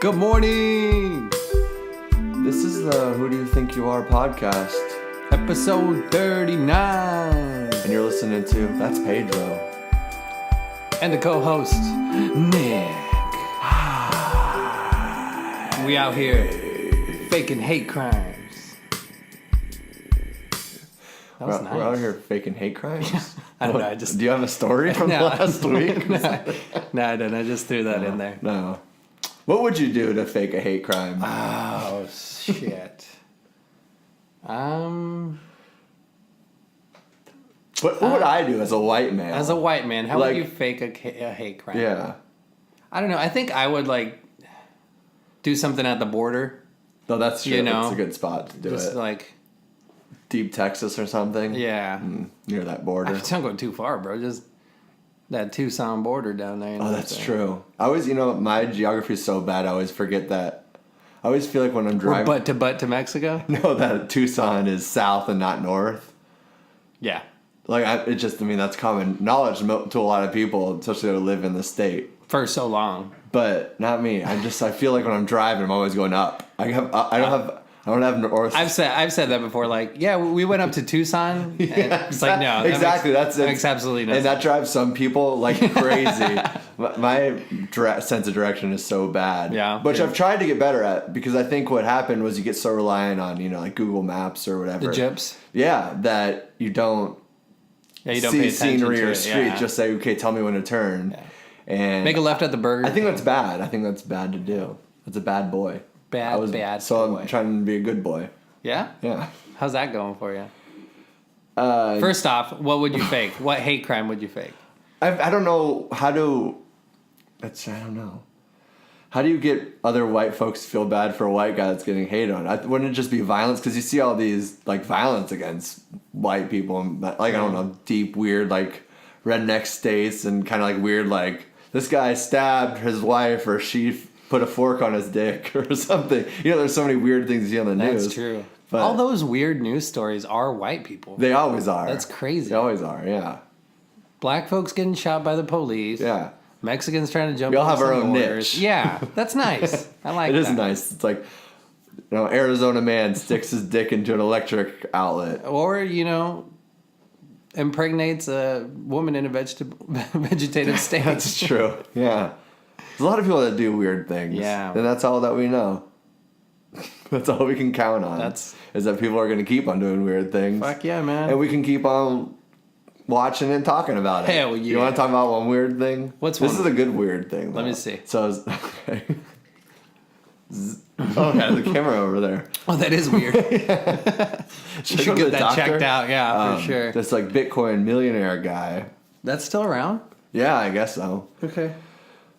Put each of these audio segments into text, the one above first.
Good morning! This is the Who Do You Think You Are podcast. Episode 39. And you're listening to, that's Pedro. And the co-host, Nick. We out here faking hate crimes. That was nice. We're out here faking hate crimes? I don't know, Do you have a story from last week? No, I didn't. I just threw that in there. No. What would you do to fake a hate crime? Oh, shit. What would I do as a white man? As a white man, how would you fake a hate crime? Yeah. I don't know. I think I would, do something at the border. No, that's true. You know? That's a good spot to do Just it. Deep Texas or something? Yeah. Near that border. Don't go too far, bro. Just that Tucson border down there. Oh, that's true. I always, my geography is so bad, I always forget that. I always feel like when I'm driving... We're butt to Mexico? No, that Tucson is south and not north. Yeah. That's common knowledge to a lot of people, especially who live in the state. For so long. But not me. I feel like when I'm driving, I'm always going up. I don't have north. I've said that before. We went up to Tucson. Yeah, it's like, no. Exactly. That makes absolutely no sense. And that drives some people like crazy. My sense of direction is so bad. Yeah. Which I've tried to get better at, because I think what happened was you get so reliant on, Google Maps or whatever. The gyps? Yeah, that you don't pay see attention scenery to or it. street. Yeah. Just say, okay, tell me when to turn. Yeah. And make a left at the burger. I think that's bad. I think that's bad to do. That's a bad boy. Bad So boy. I'm trying to be a good boy. Yeah? Yeah. How's that going for you? First off, what would you fake? What hate crime would you fake? I don't know how to... I don't know. How do you get other white folks to feel bad for a white guy that's getting hated on? Wouldn't it just be violence? Because you see all these, violence against white people. And, I don't know, deep, weird, redneck states and kind of, weird, this guy stabbed his wife or she put a fork on his dick or something. There's so many weird things you see on the news. That's true. But all those weird news stories are white people. They always are. That's crazy. They always are, yeah. Black folks getting shot by the police. Yeah. Mexicans trying to jump. We all have our own borders. niche. Yeah, that's nice. I like that. It is nice. It's Arizona man sticks his dick into an electric outlet. Or, impregnates a woman in a vegetative state. That's true. Yeah. There's a lot of people that do weird things. Yeah. And that's all that we know. That's all we can count on. Is that people are going to keep on doing weird things. Fuck yeah, man. And we can keep on watching and talking about it. Hell yeah. You want to talk about one weird thing? What's one? This is a good weird thing, though. Let me see. So, okay. The camera over there. Oh, that is weird. You should get that doctor? checked out, yeah, for sure. This Bitcoin millionaire guy. That's still around? Yeah, I guess so. Okay.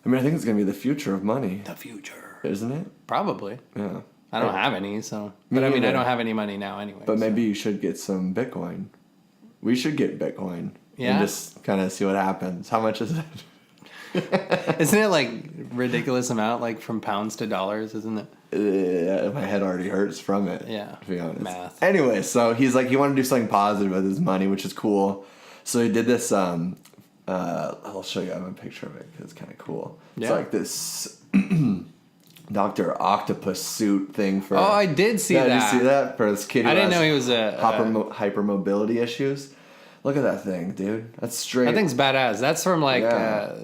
I mean, I think it's going to be the future of money. The future. Isn't it? Probably. Yeah. I don't have any, so. Me But I neither. don't have any money now anyway. But maybe you should get some Bitcoin. We should get Bitcoin. Yeah? And just kind of see what happens. How much is it? Isn't it ridiculous amount, from pounds to dollars, isn't it? My head already hurts from it. Yeah. To be honest. Math. Anyway, so he's he wanted to do something positive with his money, which is cool. So he did this, I'll show you a picture of it because it's kind of cool. Yeah. It's this Dr. Octopus suit thing for... Oh, I did see that. Did you see that? For this kid who I didn't has know he was hypermobility issues. Look at that thing, dude. That's straight. That thing's badass. That's from Yeah.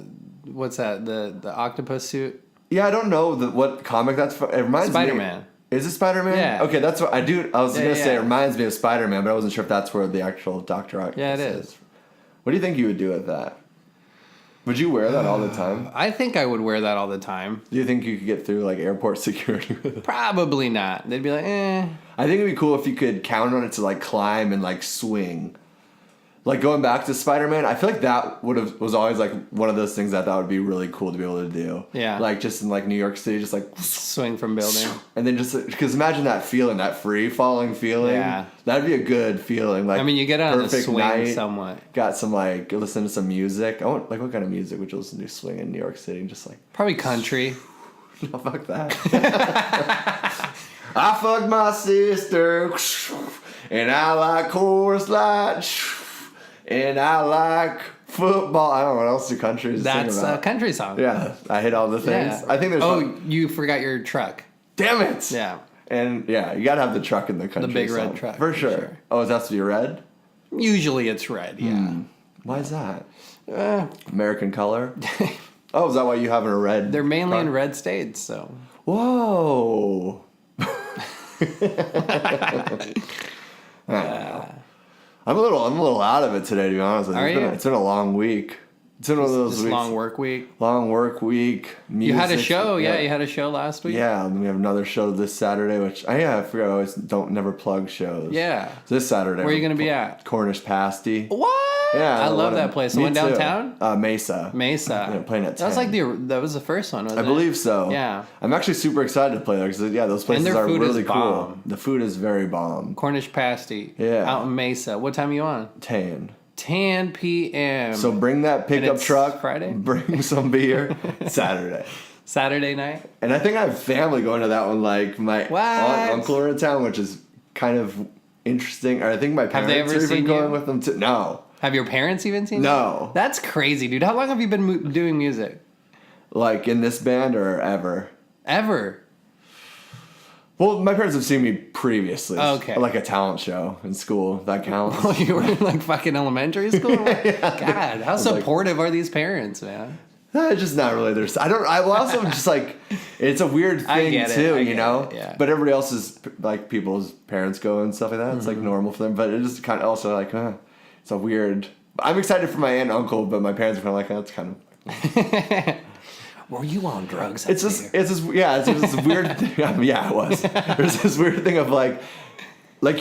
What's that? The octopus suit? Yeah, I don't know what comic that's from. It reminds Spider-Man. me. Is it Spider-Man? Yeah. Okay, that's what I do. I was gonna say yeah. it reminds me of Spider-Man, but I wasn't sure if that's where the actual Dr. Octopus Yeah, it is. What do you think you would do with that? Would you wear that all the time? I think I would wear that all the time. Do you think you could get through airport security with it? Probably not. They'd be like, eh. I think it'd be cool if you could count on it to climb and swing. Going back to Spider-Man, I feel like that was always one of those things that I thought would be really cool to be able to do. Yeah. Just in New York City, just swing from building. And then because imagine that feeling, that free falling feeling. Yeah. That'd be a good feeling. You get on the perfect swing night, somewhat. Got some listen to some music. I want what kind of music would you listen to swing in New York City? Just Probably country. no, fuck that. I fucked my sister, and I like Coors Light, and I like Football. I don't know what else do countries sing That's about. a country song. Yeah, I hit all the things. Yeah. I think there's. Oh, you forgot your truck. Damn it! Yeah. And yeah, you gotta have the truck in the country. The big song. red truck. For sure. Oh, it has to be red? Usually it's red, yeah. Why is that? American color? Oh, is that why you have a red? They're mainly car? in red states, so. Whoa. I'm a little out of it today, to be honest with you. It's been a long week. It's been one of those weeks. Long work week. Long work week. You had a show, yeah. You had a show last week. Yeah, and we have another show this Saturday, which I forget. I always never plug shows. Yeah. This Saturday. Where are you going to be at? Cornish Pasty. What? Yeah, I love that place. The one downtown? Mesa. Mesa. Playing at 10. That was like that was the first one, wasn't it? I believe so. Yeah. I'm actually super excited to play there because those places their are food really is cool. bomb. The food is very bomb. Cornish Pasty. Yeah. Out in Mesa. What time are you on? 10 p.m. So bring that pickup truck. Friday? Bring some beer. Saturday. Saturday night? And I think I have family going to that one. Like my aunt and uncle are in town, which is kind of interesting. Or I think my parents are even going with them too. No. Have your parents even seen you? No. That's crazy, dude. How long have you been doing music? Like in this band or ever? Ever. Well, my parents have seen me previously. Okay. Like a talent show in school. That counts. Oh, you were in like fucking elementary school? Yeah. God, how supportive are these parents, man? Just not really. I also just like, it's a weird thing too, you know? Yeah. But everybody else's, like people's parents go and stuff like that. It's like normal for them. But it just kind of also like, it's a weird. I'm excited for my aunt and uncle, but my parents are kind of like, that's kind of. Were you on drugs? It's this weird thing. I mean, yeah, it was. There's this weird thing of like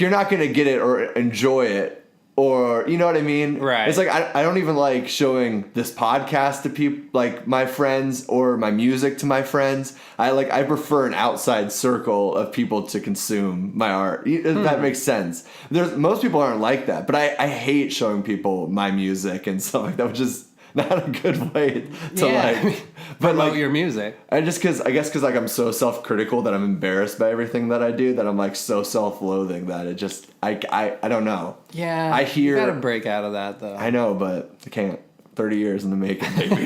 you're not gonna get it or enjoy it, or you know what I mean? Right. It's like I don't even like showing this podcast to people, like my friends, or my music to my friends. I prefer an outside circle of people to consume my art. If that makes sense. Most people aren't like that, but I hate showing people my music and stuff like that, which is not a good way to promote your music. I guess because like I'm so self-critical that I'm embarrassed by everything that I do, that I'm like so self-loathing that it just I don't know. Yeah, I hear. You gotta break out of that though. I know, but I can't. 30 years in the making, baby.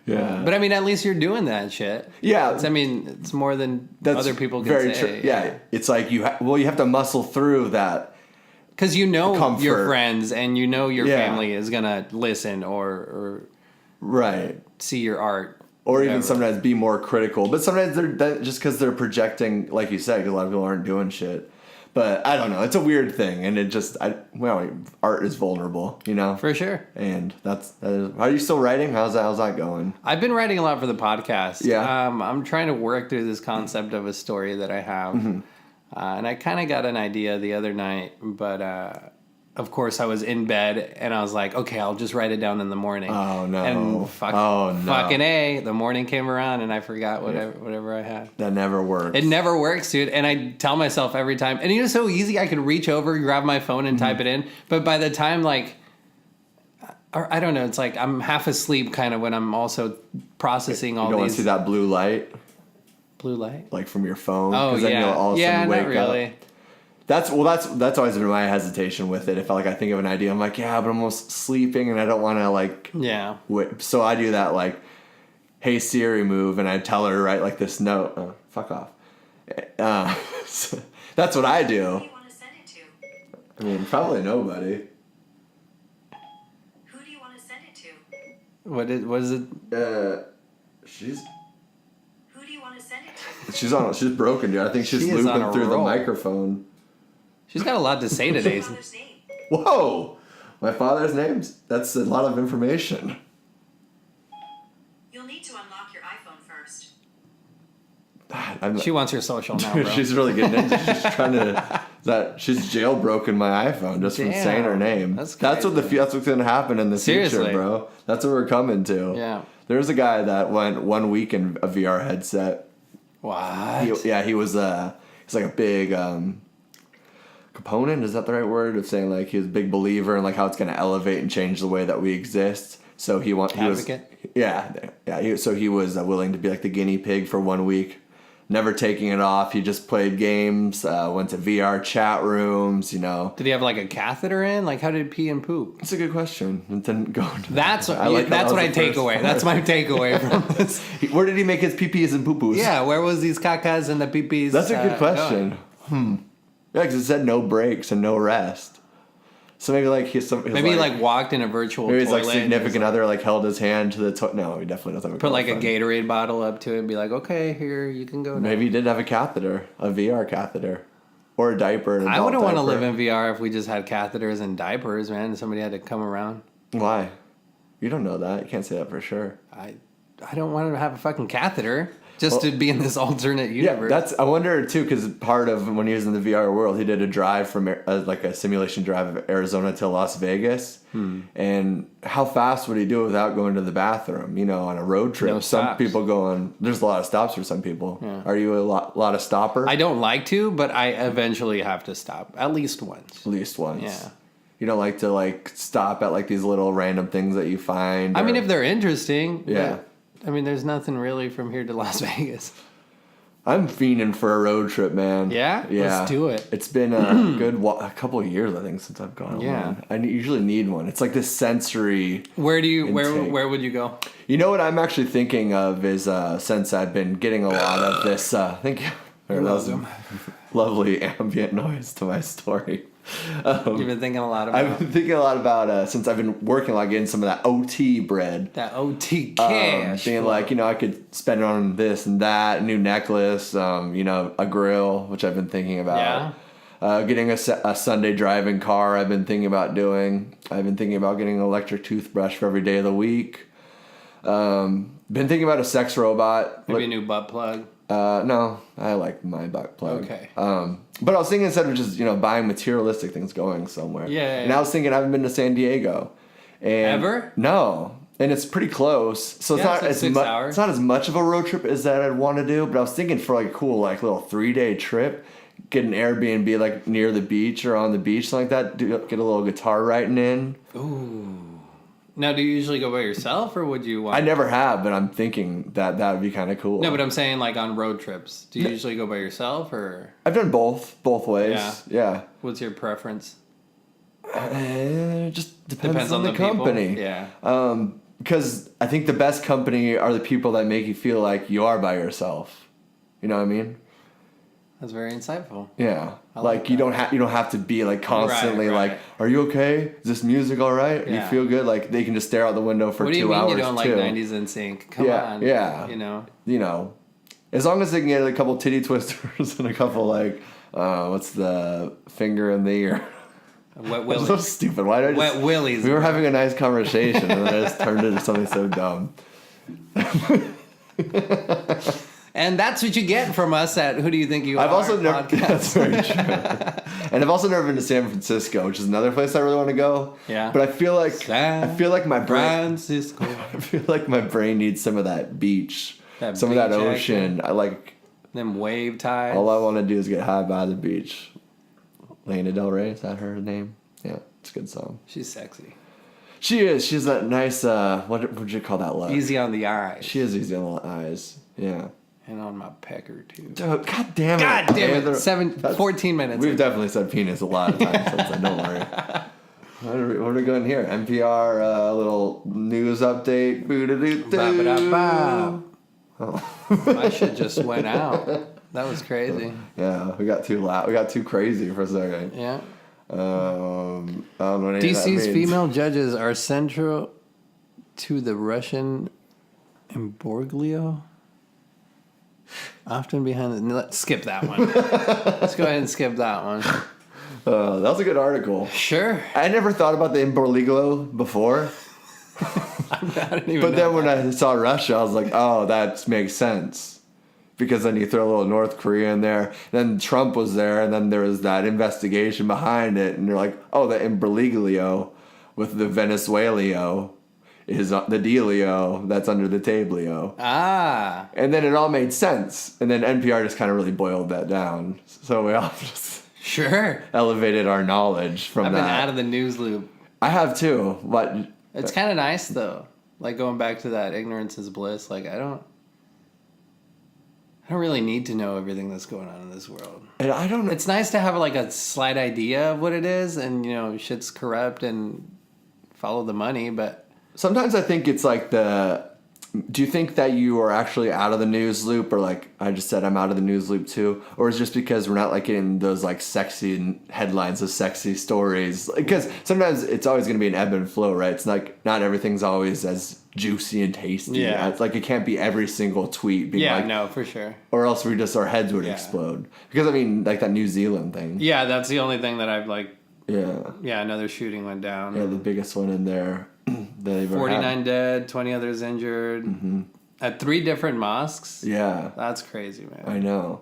Yeah. But I mean, at least you're doing that shit. Yeah. It's more than other people can say. Yeah. It's like you have to muscle through that. Because you know comfort. Your friends and you know your family is gonna listen or right, see your art, or even sometimes be more critical. But sometimes they're just because they're projecting, like you said, because a lot of people aren't doing shit. But I don't know. It's a weird thing, and it just art is vulnerable, you know. For sure. And that is. Are you still writing? How's that going? I've been writing a lot for the podcast. Yeah. I'm trying to work through this concept of a story that I have. Mm-hmm. And I kind of got an idea the other night, but of course I was in bed and I was like, okay, I'll just write it down in the morning. Oh no! And fucking A, the morning came around and I forgot whatever I had. That never works. It never works, dude. And I tell myself every time, and it's so easy. I could reach over, grab my phone, and type it in. But by the time I don't know, it's like I'm half asleep, kind of when I'm also processing all these. You don't want to see that blue light. Blue light, like from your phone. Oh, then you'll all of a sudden wake not really. Up. That's always been my hesitation with it. If I think of an idea, I'm like, yeah, but I'm almost sleeping and I don't want to wait. So I do that hey Siri, move, and I tell her to write like this note. Oh, fuck off. So that's what I do. Who do you want to send it to? I mean, probably nobody. Who do you want to send it to? What is it? She's. Who do you want to send it to? She's broken, dude. I think she's looping through the microphone. She's got a lot to say today. Whoa! My father's name's. That's a lot of information. You'll need to unlock your iPhone first. She wants your social now, bro. She's really getting into it. She's trying to. She's jailbroken my iPhone just from saying her name. That's what's gonna happen in the future, bro. That's what we're coming to. Yeah. There's a guy that went 1 week in a VR headset. What? He was. He's like a big proponent. Is that the right word of saying he was a big believer in how it's gonna elevate and change the way that we exist. So he was. Advocate? Yeah. So he was willing to be the guinea pig for 1 week. never taking it off. He just played games, went to VR chat rooms, you know. Did he have like a catheter in? Like how did he pee and poop? That's a good question. It didn't go into That's what that that's was what I the take first away. part. That's my takeaway from this. Where did he make his pee-pees and poo-poos? Yeah, where was these cacas and the pee-pees? That's a good question. Going? Yeah, because it said no breaks and no rest. So maybe like he Maybe walked in a virtual maybe his toilet. like and significant other like held his hand to the toilet. No, he definitely doesn't have a put like a girlfriend. Gatorade bottle up to it and be like, okay, here, you can go now. Maybe he did have a catheter, a VR catheter, or a diaper. An I adult wouldn't want to diaper. live in VR if we just had catheters and diapers, man. And somebody had to come around. Why? You don't know that. You can't say that for sure. I don't want to have a fucking catheter just to be in this alternate universe. Yeah, I wonder too, because part of when he was in the VR world, he did a drive from like a simulation drive of Arizona to Las Vegas. And how fast would he do it without going to the bathroom? You know, on a road trip, No some stops. people go on. There's a lot of stops for some people. Yeah. Are you a lot of stopper? I don't like to, but I eventually have to stop at least once. At least once. Yeah. You don't like to like stop at like these little random things that you find. I mean, or- if they're interesting. Yeah. But, I mean, there's nothing really from here to Las Vegas. I'm fiending for a road trip, man. Yeah? Yeah. Let's do it. It's been a a couple of years, I think, since I've gone on Yeah. one. I usually need one. It's like this sensory. Where do you Intake. where would you go? You know what I'm actually thinking of is since I've been getting a lot of this. Thank you. That was a lovely ambient noise to my story. You've been thinking a lot about I've been thinking a lot about since I've been working like getting some of that OT bread. that OT cash. Being like, you know, I could spend it on this and that, a new necklace, you know, a grill, which I've been thinking about. Getting a Sunday driving car, I've been thinking about doing. I've been thinking about getting an electric toothbrush for every day of the week. Been thinking about a sex robot. Maybe a new butt plug. No, I like my butt plug. Okay. But I was thinking instead of just, you know, buying materialistic things, going somewhere. Yeah. And I was thinking I haven't been to San Diego. And Ever? No. And it's pretty close. So it's Yeah, not it's like as 6 much hours. it's not as much of a road trip as that I'd want to do, but I was thinking for like a cool like little 3-day trip, get an Airbnb like near the beach or on the beach, something like that, get a little guitar writing in. Ooh. Now, do you usually go by yourself, or would you want... I never have, but I'm thinking that would be kind of cool. No, but I'm saying like on road trips. Do you usually go by yourself, or I've done both ways. Yeah. what's your preference? It just depends on the people. company. Yeah. Because I think the best company are the people that make you feel like you are by yourself. You know what I mean? That's very insightful. Yeah. I Like like you that. don't have to be like constantly Right. like, are you okay? Is this music all right? Yeah. You feel good? Like they can just stare out the window for What do 2 you mean hours you don't like too. 90s in sync? Come Yeah, on. yeah. You know? You know, as long as they can get a couple titty twisters and a couple like, what's the finger in the ear? Wet I'm willies. so stupid. Why did I just... Wet willies. We were having a nice conversation, and then I just turned it into something so dumb. And that's what you get from us at Who Do You Think You Are? I've also never... podcast. That's very true. And I've also never been to San Francisco, which is another place I really want to go. Yeah. But I feel like my brain... Francisco. I feel like my brain needs some of that beach, That some of that beach ocean. I like... Them wave tides. All I want to do is get high by the beach. Lana Del Rey, is that her name? Yeah, it's a good song. She's sexy. She is. She's that nice, what would you call that look? Easy on the eyes. She is easy on the eyes. Yeah. And on my pecker, too. Dude, God damn it. God damn it. Taylor. 14 minutes. We've definitely said penis a lot of times since then, don't worry. What are we going here? NPR, little news update. Ba-ba-da-ba. Oh. My shit just went out. That was crazy. Yeah, we got too loud. We got too crazy for a second. Yeah. I don't know what any of that DCs means. Female Judges are central to the Russian imbroglio. Often behind the... Let's skip that one. Let's go ahead and skip that one. That was a good article. Sure. I never thought about the imbroglio before. I didn't even But know. then when I saw Russia, I was like, oh, that makes sense. Because then you throw a little North Korea in there. Then Trump was there, and then there was that investigation behind it. And you're like, oh, the imbroglio with the Venezuelio is the dealio that's under the tablio. Ah. And then it all made sense. And then NPR just kind of really boiled that down. So we all just Sure. elevated our knowledge from I've that. been out of the news loop. I have too, but It's kind of nice, though. Like, going back to that ignorance is bliss. Like, I I don't really need to know everything that's going on in this world. And I don't know. It's nice to have like a slight idea of what it is, and shit's corrupt and follow the money. But Sometimes I think it's like do you think that you are actually out of the news loop, or like I just said, I'm out of the news loop too, or is it just because we're not like in those like sexy headlines of sexy stories? Because sometimes it's always going to be an ebb and flow, right? It's like not everything's always as juicy and tasty. Yeah. It's like it can't be every single tweet being yeah, like, no, for sure. or else our heads would Yeah. explode. Because I mean, like that New Zealand thing. Yeah, that's the only thing that I've like. Yeah. Yeah, another shooting went down. Yeah, the biggest one in there. They've ever 49 had. dead, 20 others injured. Mm-hmm. At 3 different mosques. Yeah. That's crazy, man. I know.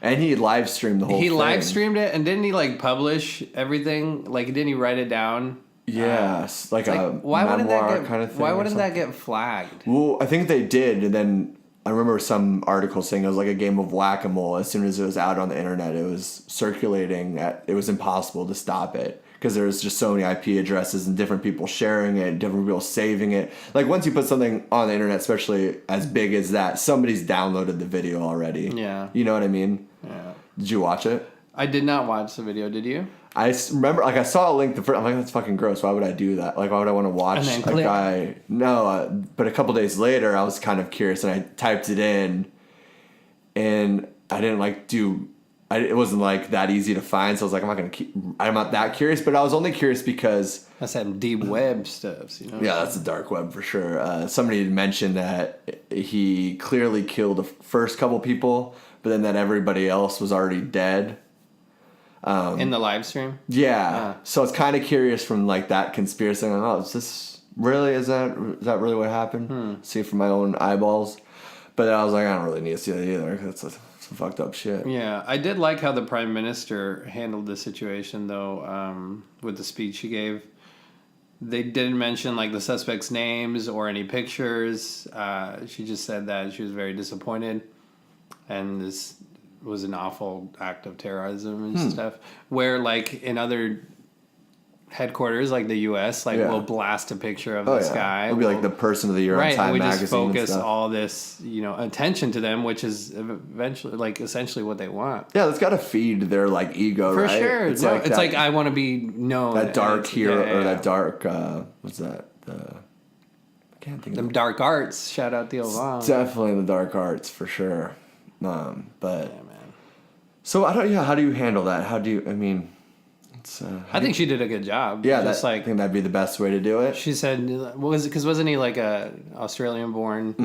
And he live streamed the whole thing. He live streamed it, and didn't he like publish everything? Like, didn't he write it down? Yes, like a memoir kind of thing. Why wouldn't that get flagged? Well, I think they did, and then I remember some article saying it was like a game of whack-a-mole. As soon as it was out on the internet, it was circulating. It was impossible to stop it because there was just so many IP addresses and different people sharing it, different people saving it. Like once you put something on the internet, especially as big as that, somebody's downloaded the video already. Yeah. You know what I mean? Yeah. Did you watch it? I did not watch the video. Did you? I remember, like, I saw a link. I'm like, that's fucking gross. Why would I do that? Like, why would I want to watch And then a click. guy? No, but a couple days later, I was kind of curious, and I typed it in, and I didn't it wasn't like that easy to find. So I was like, I'm not that curious. But I was only curious because That's some deep web stuff, you know. yeah, that's the dark web for sure. Somebody had mentioned that he clearly killed the first couple people, but then that everybody else was already dead. In the live stream. Yeah. So it's kind of curious from like that conspiracy. Like, oh, is that really what happened? See it from my own eyeballs. But then I was like, I don't really need to see that either. That's some fucked up shit. Yeah, I did like how the prime minister handled the situation, though, with the speech he gave. They didn't mention like the suspects' names or any pictures. She just said that she was very disappointed, and this was an awful act of terrorism and stuff. Where like in other headquarters, like the U.S., like we'll blast a picture of this guy. It'll be like the person of the year on Right, Time and we just magazine. focus and stuff. all this, attention to them, which is eventually, like, essentially what they want. Yeah, that's got to feed their like ego, For right? sure, It's no, like it's that, like I want to be known. that dark It's- hero yeah, or yeah. that dark. What's that? I can't think of Them it. dark arts. Shout out the Obama. Definitely the dark arts for sure. But Yeah, man. so I don't. Yeah, how do you handle that? How do you? I mean, it's. I think she did a good job. Yeah, just I think that'd be the best way to do it. she said, what was it? Because wasn't he like a Australian born?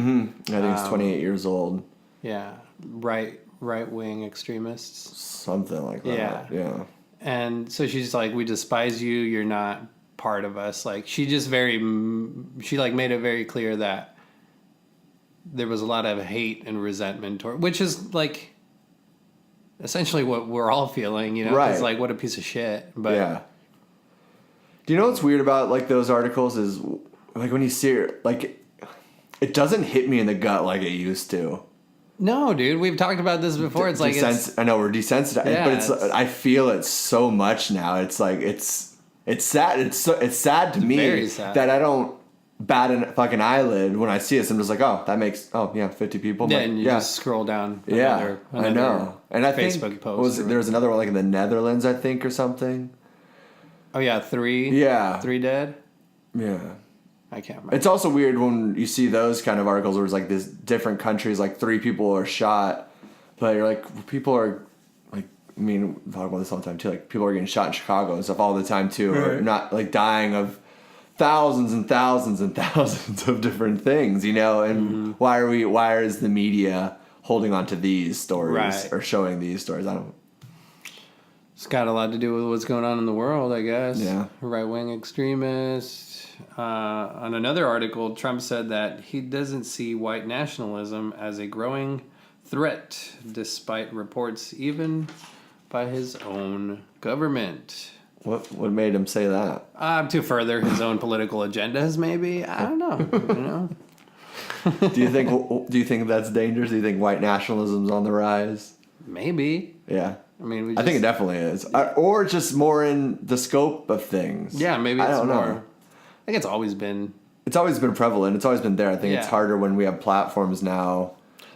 I think he's 28 years old. Yeah, right wing extremists. Something like that. Yeah. Yeah. And so she's like, we despise you. You're not part of us. Like she like made it very clear that there was a lot of hate and resentment toward, which is like essentially what we're all feeling, Right. It's like, what a piece of shit. But Yeah. Do you know what's weird about like those articles is like when you see it, like it doesn't hit me in the gut like it used to. no, dude, we've talked about this before. It's like, I know we're desensitized, Yeah, but I feel it so much now. It's like it's sad. It's sad to me very sad. that I don't bat a fucking eyelid when I see this. I'm just like, oh, that makes 50 people. yeah, Like, and you just scroll down. yeah, I know. And I Facebook think post. there was another one like in the Netherlands, I think, or something. Oh yeah, 3. Yeah. 3 dead. Yeah. I can't remember. It's also weird when you see those kind of articles where it's like this different countries, like 3 people are shot, but you're like, people are like, I mean, we talk about this all the time too. Like people are getting shot in Chicago and stuff all the time too, or Right. not like dying of thousands and thousands and thousands of different things, And why is the media holding on to these stories Right. or showing these stories? I don't. It's got a lot to do with what's going on in the world, I guess. Yeah. Right-wing extremists. On another article, Trump said that he doesn't see white nationalism as a growing threat, despite reports even by his own government. What made him say that? To further his own political agendas, maybe. I don't know. Do you think that's dangerous? Do you think white nationalism's on the rise? Maybe. Yeah. I mean, I think it definitely is. Or just more in the scope of things. Yeah, maybe I it's don't more. know. I think it's always been. It's always been prevalent. It's always been there. I think it's Yeah. harder when we have platforms now.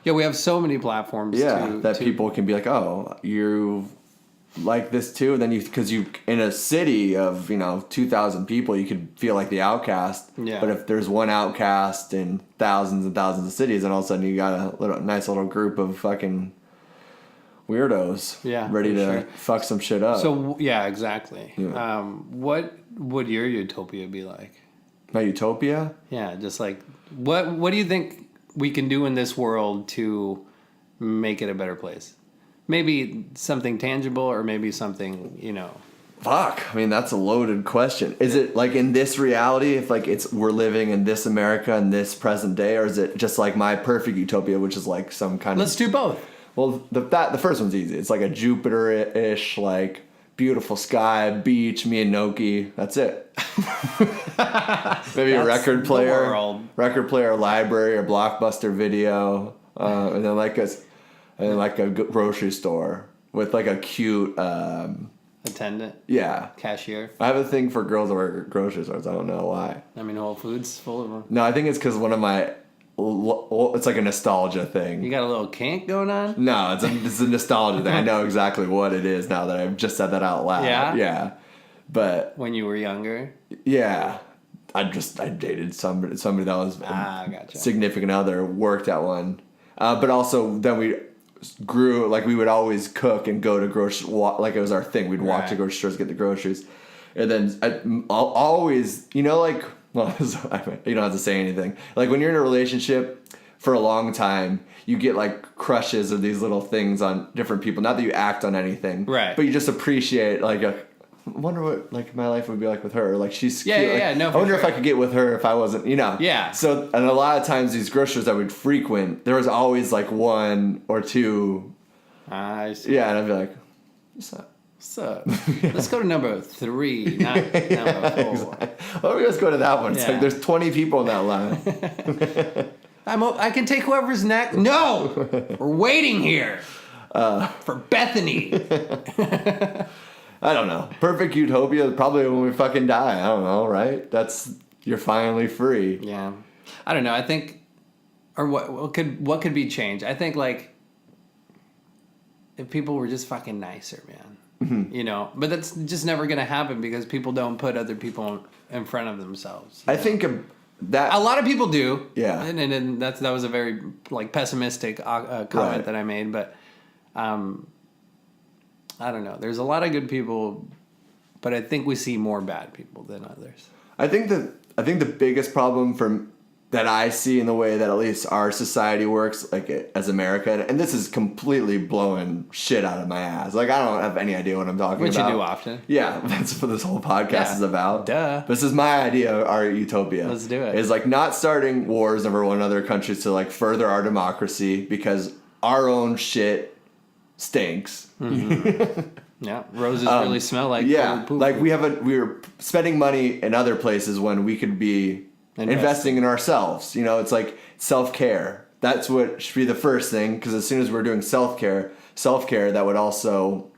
Yeah, we have so many platforms. That people can be like, oh, you like this too, and then because you in a city of 2,000 people, you could feel like the outcast. Yeah. But if there's one outcast in thousands and thousands of cities, and all of a sudden you got a nice little group of fucking weirdos, ready to fuck some shit up. So yeah, exactly. Yeah. What would your utopia be like? My utopia? Yeah, just like what do you think we can do in this world to make it a better place? Maybe something tangible, or maybe something, Fuck. I mean, that's a loaded question. Is it like in this reality, if like we're living in this America in this present day, or is it just like my perfect utopia, which is like some kind Let's do both. Well, the first one's easy. It's like a Jupiter-ish, like beautiful sky, beach, me and Noki. That's it. Maybe a record player, library, or Blockbuster Video, and then like a grocery store with like a cute attendant. Yeah. Cashier. I have a thing for girls that work at grocery stores. I don't know why. I mean, Whole Foods full of them. No, I think it's because one of my. It's like a nostalgia thing. You got a little kink going on? No, it's a nostalgia thing. I know exactly what it is now that I've just said that out loud. Yeah? Yeah. But when you were younger? Yeah. I dated somebody that was gotcha. significant other, worked at one. But also then we grew, like we would always cook and go to grocery, like it was our thing. We'd walk to grocery stores, get the groceries. And then I'll always, like, well, you don't have to say anything. Like when you're in a relationship for a long time, you get like crushes of these little things on different people. Not that you act on anything, right? But you just appreciate like I wonder what like my life would be like with her. Like she's cute. No. I wonder if I could get with her if I wasn't, Yeah. So and a lot of times these grocery stores I would frequent, there was always like one or two. I see. Yeah, and I'd be like, what's up? What's up? Let's go to number 3, not number 4. Exactly. Why don't we just go to that one? It's like there's 20 people in that line. I can take whoever's next. No! We're waiting here for Bethany. I don't know. Perfect utopia is probably when we fucking die. I don't know, right? You're finally free. Yeah. I don't know. I think, or what could be changed? I think like if people were just fucking nicer, man. Mm-hmm. But that's just never going to happen because people don't put other people in front of themselves. I think that a lot of people do. Yeah. And that was a very like pessimistic comment that I made, but I don't know. There's a lot of good people, but I think we see more bad people than others. I think the biggest problem that I see in the way that at least our society works, like as America, and this is completely blowing shit out of my ass. Like I don't have any idea what I'm talking about. Which you do often. Yeah, that's what this whole podcast is about. Duh. This is my idea of our utopia. Let's do it. Is like not starting wars, number one, in other countries to like further our democracy because our own shit stinks. Mm-hmm. Yeah, roses really smell like poop. Like we're spending money in other places when we could be investing in ourselves. It's like self-care. That's what should be the first thing, because as soon as we're doing self-care, that would also,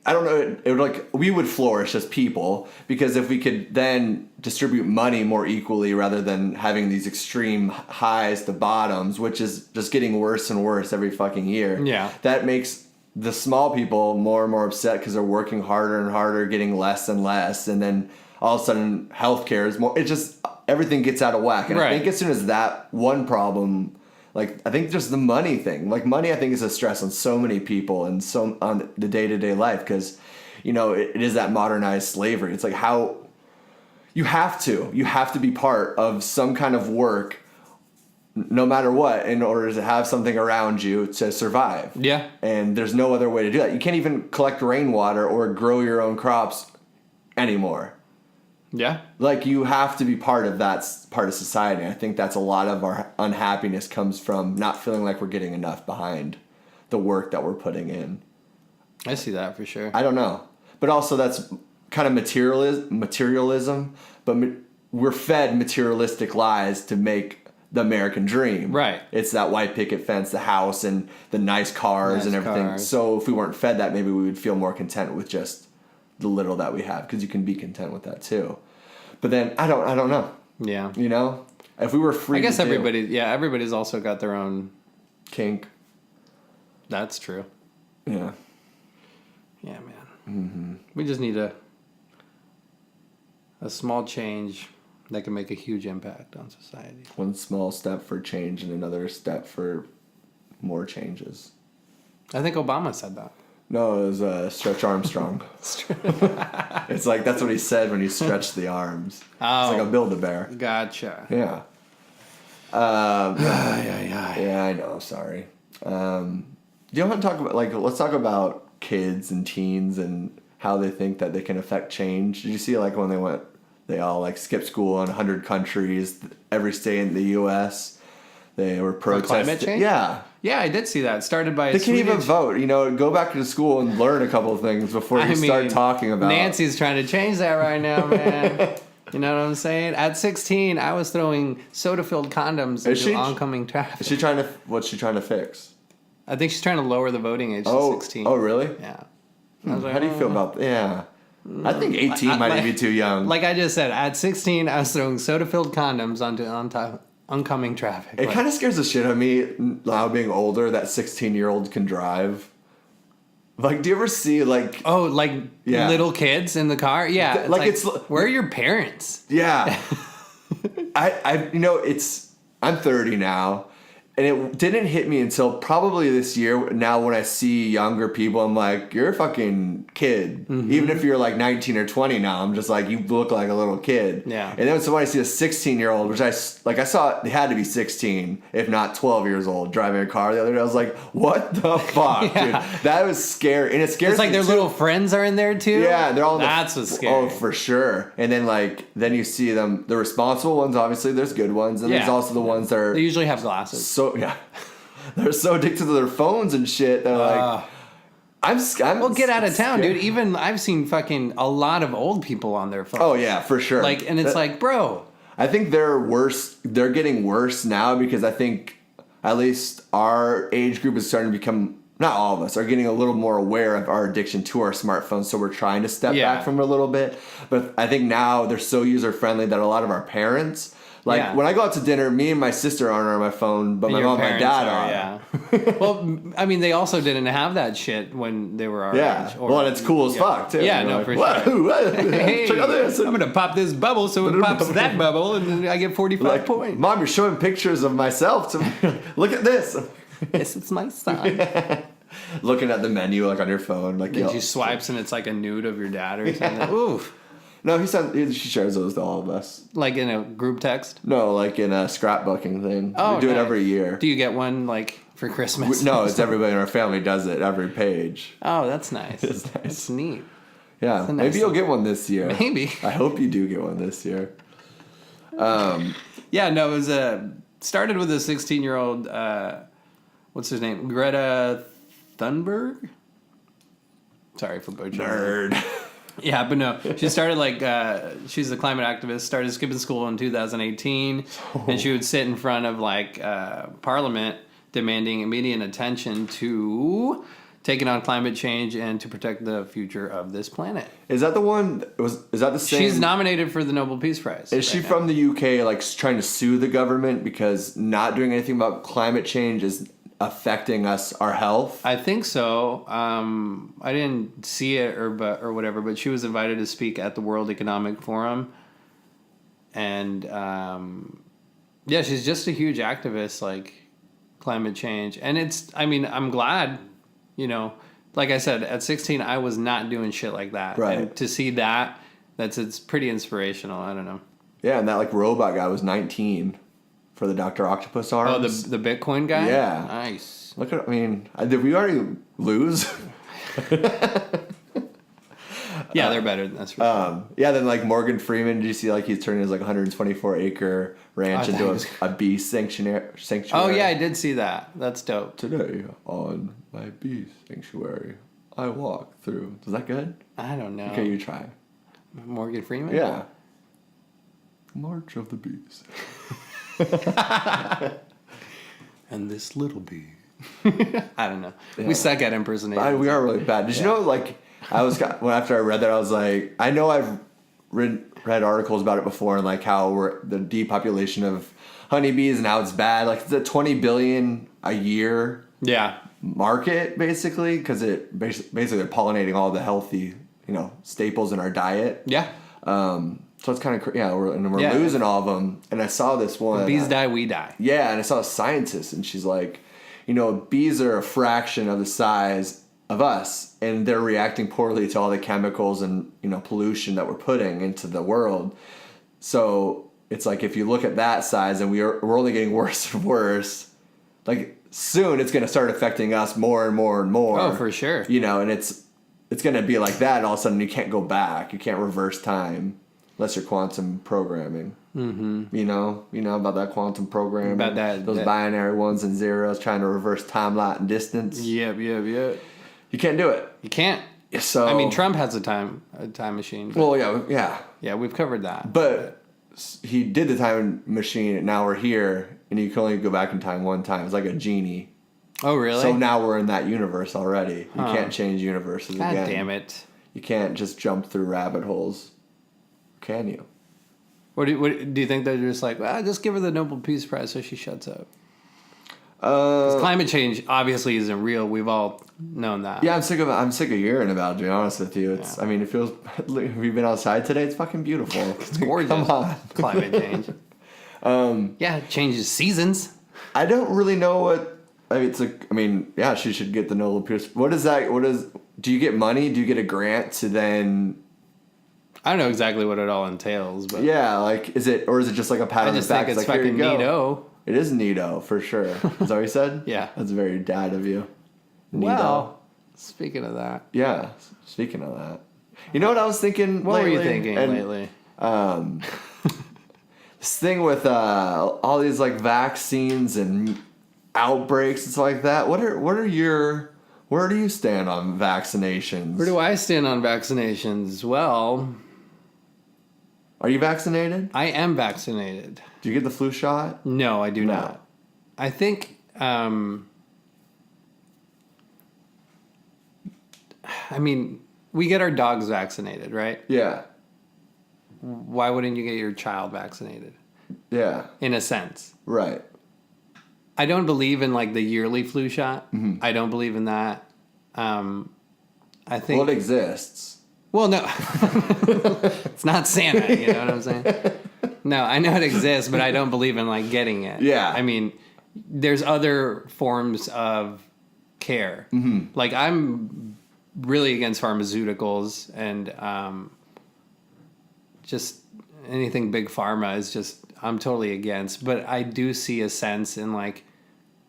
I don't know, it would like, we would flourish as people, because if we could then distribute money more equally rather than having these extreme highs to bottoms, which is just getting worse and worse every fucking year. Yeah. That makes the small people more and more upset because they're working harder and harder, getting less and less, and then all of a sudden healthcare is more, it just, everything gets out of whack. And I think as soon as that one problem, like I think just the money thing, like money I think is a stress on so many people and so on the day-to-day life, because it is that modernized slavery. It's like how you have to be part of some kind of work no matter what in order to have something around you to survive. Yeah. And there's no other way to do that. You can't even collect rainwater or grow your own crops anymore. Yeah. Like you have to be part of that part of society. I think that's a lot of our unhappiness comes from not feeling like we're getting enough behind the work that we're putting in. I see that for sure. I don't know. But also that's kind of materialism, but we're fed materialistic lies to make the American dream. Right. It's that white picket fence, the house, and the nice cars and everything. Cars. So if we weren't fed that, maybe we would feel more content with just the little that we have, because you can be content with that too. But then I don't know. Yeah. If we were free, I guess everybody's also got their own kink. That's true. Yeah. Yeah, man. We just need a small change that can make a huge impact on society. One small step for change and another step for more changes. I think Obama said that. No, it was Stretch Armstrong. It's like that's what he said when he stretched the arms. Oh. It's like a Build-A-Bear. Gotcha. Yeah. Yeah, I know. Sorry. Do you want to talk about let's talk about kids and teens and how they think that they can affect change? Did you see when they all skipped school in 100 countries, every state in the U.S. They were protesting. Climate change? Yeah. Yeah, I did see that. Started by They can't even vote. Go back to school and learn a couple of things before you start talking about. Nancy's trying to change that right now, man. You know what I'm saying? At 16, I was throwing soda-filled condoms into oncoming traffic. What's she trying to fix? I think she's trying to lower the voting age to 16. Oh, really? Yeah. How do you feel about that? Yeah. I think 18 might be too young. Like I just said, at 16, I was throwing soda-filled condoms onto oncoming traffic. It kind of scares the shit out of me now being older that 16-year-olds can drive. Do you ever see little kids in the car? Yeah. Where are your parents? Yeah. I'm 30 now. And it didn't hit me until probably this year. Now, when I see younger people, I'm like, you're a fucking kid. Mm-hmm. Even if you're 19 or 20 now, I'm just like, you look like a little kid. Yeah. And then when I see a 16-year-old, which I saw they had to be 16, if not 12 years old, driving a car the other day, I was like, what the fuck, Yeah. dude? That was scary. And it scares me. It's their little friends are in there too? Yeah, they're all That's what's scary. Oh, for sure. And then then you see them, the responsible ones, obviously, there's good ones. And there's also the ones that are... They usually have glasses. Yeah, they're so addicted to their phones and shit. They're I'm get out of town, dude. Even I've seen fucking a lot of old people on their phones. Oh yeah, for sure. And it's bro. I think they're worse. They're getting worse now because I think at least our age group is starting to become. Not all of us are getting a little more aware of our addiction to our smartphones, so we're trying to step back from it a little bit. But I think now they're so user friendly that a lot of our parents. When I go out to dinner, me and my sister aren't on my phone, but my mom and my dad are. Yeah. Well, I mean, they also didn't have that shit when they were our age. Well, and it's cool as fuck, too. Yeah, no, for sure. Hey, check out this. I'm going to pop this bubble so it pops that bubble, and then I get 45 points. Mom, you're showing pictures of myself. Look at this. This is my son. Looking at the menu, on your phone. Then she swipes, and it's a nude of your dad or something. Oof. No, she shares those to all of us. In a group text? No, in a scrapbooking thing. Oh, we do it every year. Do you get one, for Christmas? No, it's everybody in our family does it, every page. Oh, that's nice. It's nice. That's neat. Yeah, that's maybe you'll get one this year. Maybe. I hope you do get one this year. Yeah, no, it was started with a 16-year-old, what's his name? Greta Thunberg? Sorry for butchering. Nerd. Yeah, but no, she started she's a climate activist, started skipping school in 2018, and she would sit in front of Parliament demanding immediate attention to taking on climate change and to protect the future of this planet. Is that the one? Is that the same? She's nominated for the Nobel Peace Prize. Is she from the UK, trying to sue the government because not doing anything about climate change is affecting our health? I think so. I didn't see it or whatever, but she was invited to speak at the World Economic Forum, and she's just a huge activist, climate change. And I'm glad, like I said, at 16 I was not doing shit like that. Right. And to see it's pretty inspirational. I don't know. Yeah, and that robot guy was 19. For the Dr. Octopus arms. Oh, the Bitcoin guy? Yeah. Nice. Did we already lose? Yeah, they're better than us. Then Morgan Freeman, did you see he's turning his 124 acre ranch into a bee sanctuary? Oh yeah, I did see that. That's dope. Today on my bee sanctuary, I walk through. Is that good? I don't know. Okay, you try. Morgan Freeman? Yeah. March of the Bees. And this little bee. I don't know. Yeah. We suck at impersonation. We are really bad. Did you know, after I read that, I was like, I know I've read articles about it before and how the depopulation of honeybees and how it's bad. Like, it's a $20 billion a year Yeah. market, basically, because it basically they're pollinating all the healthy, staples in our diet. Yeah. So it's kind of we're losing all of them. And I saw this one. Bees die, we die. Yeah, and I saw a scientist, and she's like, bees are a fraction of the size of us, and they're reacting poorly to all the chemicals and pollution that we're putting into the world. So it's like, if you look at that size, and we're only getting worse and worse, like soon it's going to start affecting us more and more and more. Oh, for sure. And it's going to be like that, and all of a sudden you can't go back. You can't reverse time unless you're quantum programming. Mm-hmm. You know about that quantum programming? About those binary ones and zeros trying to reverse time, light, and distance. Yep. You can't do it. You can't. So I mean, Trump has a time machine. Well, yeah. Yeah, we've covered that. But he did the time machine, and now we're here, and you can only go back in time one time. It's like a genie. Oh, really? So now we're in that universe already. You can't change universes God again. damn it. You can't just jump through rabbit holes. Can you? What do you think they're just like, well, just give her the Nobel Peace Prize so she shuts up? Climate change obviously isn't real. We've all known that. Yeah, I'm sick of hearing about it, to be honest with you. It's I mean, it feels have you been outside today? It's fucking beautiful. It's gorgeous. Come on. Climate change. Yeah, it changes seasons. I don't really know what she should get the Nobel Peace. Do you get money? Do you get a grant to then I don't know exactly what it all entails, but yeah, like is it just like a pat I on the just back? think it's like, fucking neato. It is neato for sure. Is that what you said? Yeah. That's very dad of you. Neato. Well, speaking of that, yeah. Speaking of that, you know what I was thinking? what lately? were you thinking lately? This thing with all these like vaccines and outbreaks and stuff like that. Where do you stand on vaccinations? Where do I stand on vaccinations? Well, are you vaccinated? I am vaccinated. Do you get the flu shot? No, I do No. not. I think, we get our dogs vaccinated, right? Yeah. Why wouldn't you get your child vaccinated? Yeah. In a sense. Right. I don't believe in like the yearly flu shot. Mm-hmm. I don't believe in that. I think. Well, it exists. Well, no. It's not Santa, you know what I'm saying? No, I know it exists, but I don't believe in like getting it. Yeah. I mean, there's other forms of care. Mm-hmm. Like I'm really against pharmaceuticals and just anything big pharma is just I'm totally against. But I do see a sense in like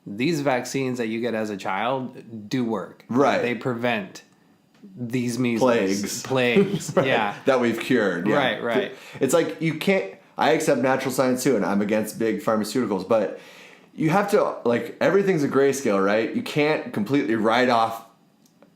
these vaccines that you get as a child do work. Right. They prevent these measles. Plagues. Right. Yeah. That we've cured. Yeah. Right. It's like you can't. I accept natural science too, and I'm against big pharmaceuticals, but you have to like everything's a grayscale, right? You can't completely write off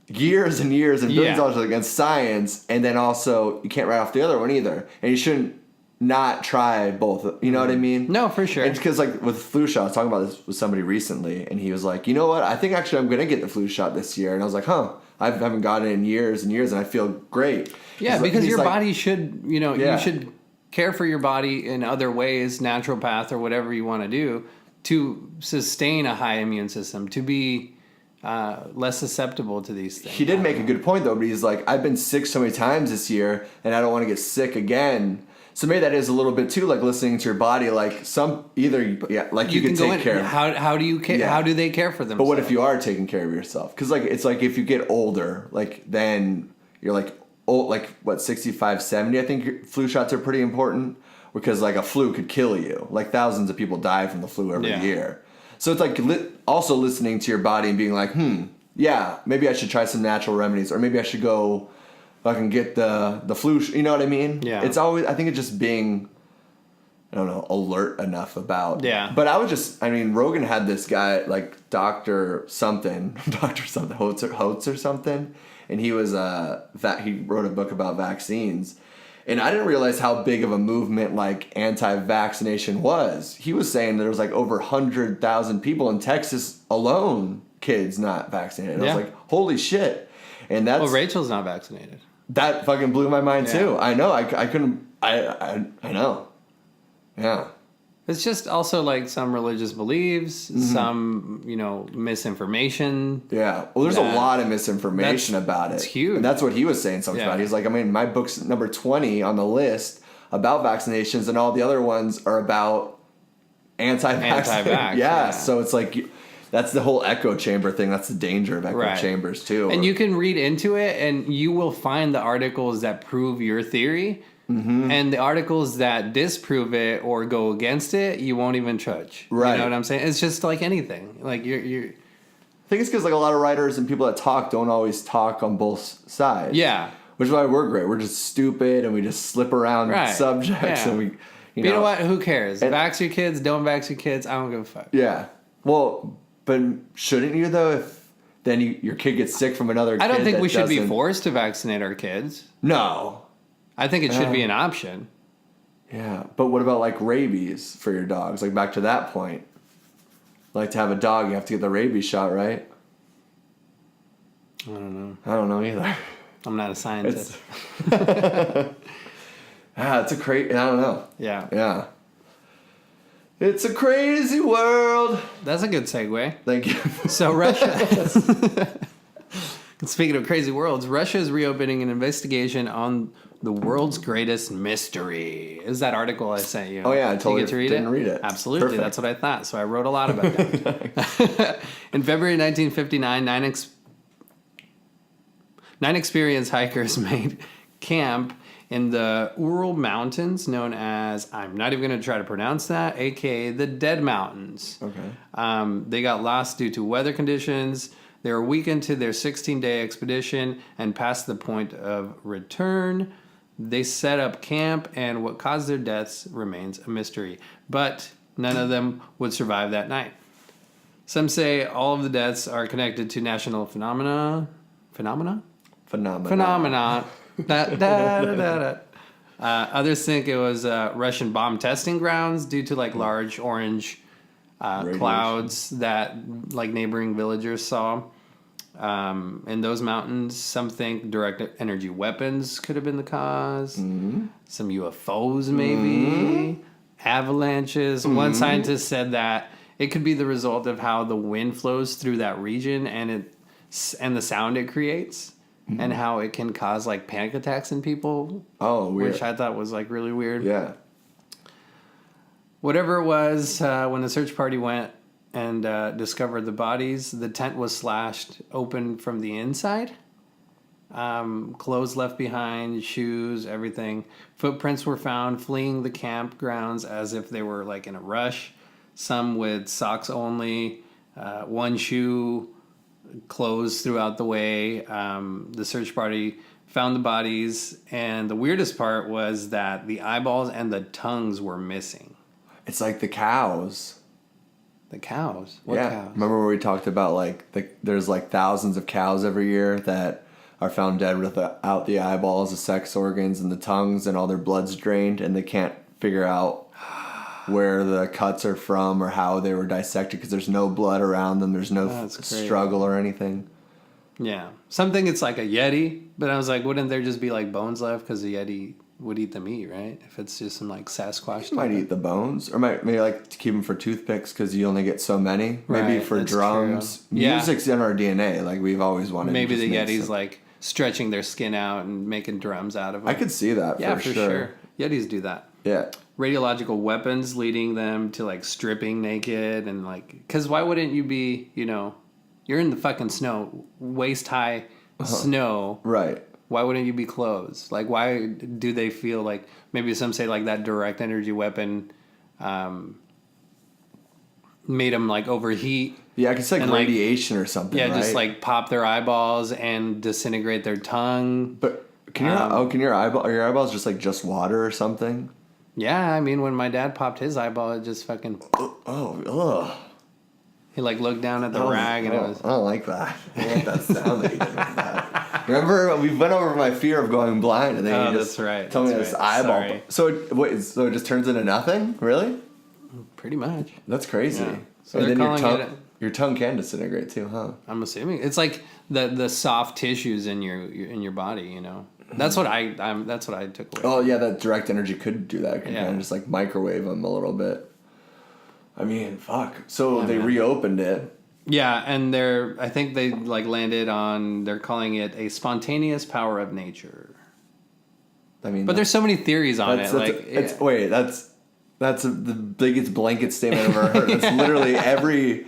years and years and billions of dollars against science, and then also you can't write off the other one either, and you shouldn't not try both. You know what I mean? No, for sure. It's because like with flu shot, I was talking about this with somebody recently, and he was like, you know what? I think actually I'm going to get the flu shot this year, and I was like, huh? I haven't gotten it in years and years, and I feel great. Yeah, because your body should, you should care for your body in other ways, naturopath or whatever you want to do, to sustain a high immune system, to be less susceptible to these things. He did make a good point, though, but he's like, I've been sick so many times this year, and I don't want to get sick again. So maybe that is a little bit, too, like listening to your body, like you can take care of. How do you care? Yeah. How do they care for themselves? But what if you are taking care of yourself? Because like it's like if you get older, like then you're like old, like what 65, 70. I think your flu shots are pretty important because like a flu could kill you. Like thousands of people die from the flu every year. So it's like also listening to your body and being like, maybe I should try some natural remedies, or maybe I should go fucking get the flu. You know what I mean? Yeah. It's always I think it's just being, I don't know, alert enough about. Yeah. But Rogan had this guy, like Dr. something, Holtz or something, and he was he wrote a book about vaccines. And I didn't realize how big of a movement like anti-vaccination was. He was saying there was like over 100,000 people in Texas alone, kids not vaccinated. I was like, holy shit. And that's Well, Rachel's not vaccinated. That fucking blew my mind too. I know. I couldn't. I know. Yeah. It's just also like some religious beliefs, some, misinformation. Yeah. Well, there's a lot of misinformation about it. It's huge. And that's what he was saying something about. He's like, I mean, my book's number 20 on the list about vaccinations, and all the other ones are about anti-vax. Yeah. So it's like, that's the whole echo chamber thing. That's the danger of echo chambers, too. And you can read into it, and you will find the articles that prove your theory. And the articles that disprove it or go against it, you won't even touch. Right. You know what I'm saying? It's just like anything. Like you're I think it's because like a lot of writers and people that talk don't always talk on both sides. Yeah. Which is why we're great. We're just stupid and we just slip around subjects and we, you know what? Who cares? Vax your kids, don't vax your kids. I don't give a fuck. Yeah. Well, but shouldn't you though? If then your kid gets sick from another kid? I don't think we should be forced to vaccinate our kids. No. I think it should be an option. Yeah, but what about like rabies for your dogs? Like back to that point. Like to have a dog, you have to get the rabies shot, right? I don't know. I don't know either. I'm not a scientist. It's a crazy. I don't know. Yeah. Yeah. It's a crazy world. That's a good segue. Thank you. So Russia. Speaking of crazy worlds, Russia is reopening an investigation on the world's greatest mystery. Is that article I sent you? Oh yeah, I totally didn't read it. Absolutely, Perfect. That's what I thought. So I wrote a lot about that. In February 1959, nine experienced hikers made camp in the Ural Mountains, known as, I'm not even going to try to pronounce that, aka the Dead Mountains. Okay. They got lost due to weather conditions. They were a week into their 16-day expedition and past the point of return. They set up camp, and what caused their deaths remains a mystery. But none of them would survive that night. Some say all of the deaths are connected to national phenomena. Phenomena. Others think it was Russian bomb testing grounds due to like large orange clouds that like neighboring villagers saw in those mountains. Some think direct energy weapons could have been the cause. Some UFOs maybe. Avalanches. One scientist said that it could be the result of how the wind flows through that region and the sound it creates. And how it can cause like panic attacks in people. Oh, weird. Which I thought was like really weird. Yeah. Whatever it was, when the search party went and discovered the bodies, the tent was slashed open from the inside. Clothes left behind, shoes, everything. Footprints were found fleeing the campgrounds as if they were like in a rush. Some with socks only, one shoe, clothes throughout the way. The search party found the bodies, and the weirdest part was that the eyeballs and the tongues were missing. It's like the cows. The cows? What cows? Remember where we talked about like there's like thousands of cows every year that are found dead without the eyeballs, the sex organs, and the tongues, and all their blood's drained, and they can't figure out where the cuts are from or how they were dissected because there's no blood around them. There's no struggle or anything. Yeah. Something it's like a Yeti, but I was like, wouldn't there just be like bones left because the Yeti would eat the meat, right? If it's just some like Sasquatch. You might eat the bones, or maybe like to keep them for toothpicks because you only get so many. Maybe for drums. True. Music's in our DNA. Like we've always wanted. Maybe the Yeti's like stretching their skin out and making drums out of them. I could see that. For sure. Yetis do that. Yeah. Radiological weapons leading them to like stripping naked and like, because why wouldn't you be, you're in the fucking snow, waist high snow. Right. Why wouldn't you be clothed? Like, why do they feel like, maybe some say like that direct energy weapon made them like overheat. Yeah, I could say like radiation or something. Yeah, right? just like pop their eyeballs and disintegrate their tongue. But can your eyeballs just water or something? Yeah, I mean, when my dad popped his eyeball, it just fucking... Ugh. He, like, looked down at the rag, and it was... I don't like that. I don't like that sound that you did with that. Remember, we went over my fear of going blind, and then you just told me this eyeball. Sorry. So it just turns into nothing? Really? Pretty much. That's crazy. Yeah. So and then your tongue can disintegrate, too, huh? I'm assuming. It's like the soft tissues in your body, That's what I took away. Oh yeah, that direct energy could do that. It could kind of just like microwave them a little bit. I mean, fuck. So Yeah, they man. reopened it. Yeah, and I think they like landed on, they're calling it a spontaneous power of nature. I mean, But there's so many theories on it. That's the biggest blanket statement I've ever heard. It's literally every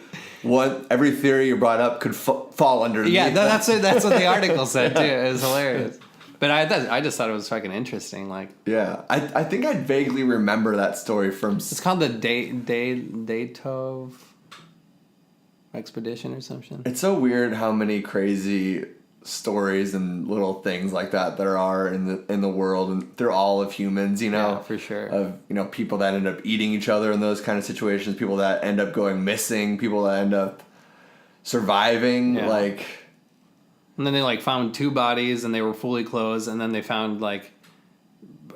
theory you brought up could fall under. Yeah, that's what the article said too. It was hilarious. But I just thought it was fucking interesting. Like, yeah, I think I vaguely remember that story from. it's called the Dyatlov expedition or something. It's so weird how many crazy stories and little things like that there are in the world, and they're all of humans, you know. Yeah, for sure. Of, you know, people that end up eating each other in those kind of situations, people that end up going missing, people that end up surviving, Yeah. like. And then they like found 2 bodies and they were fully clothed, and then they found like,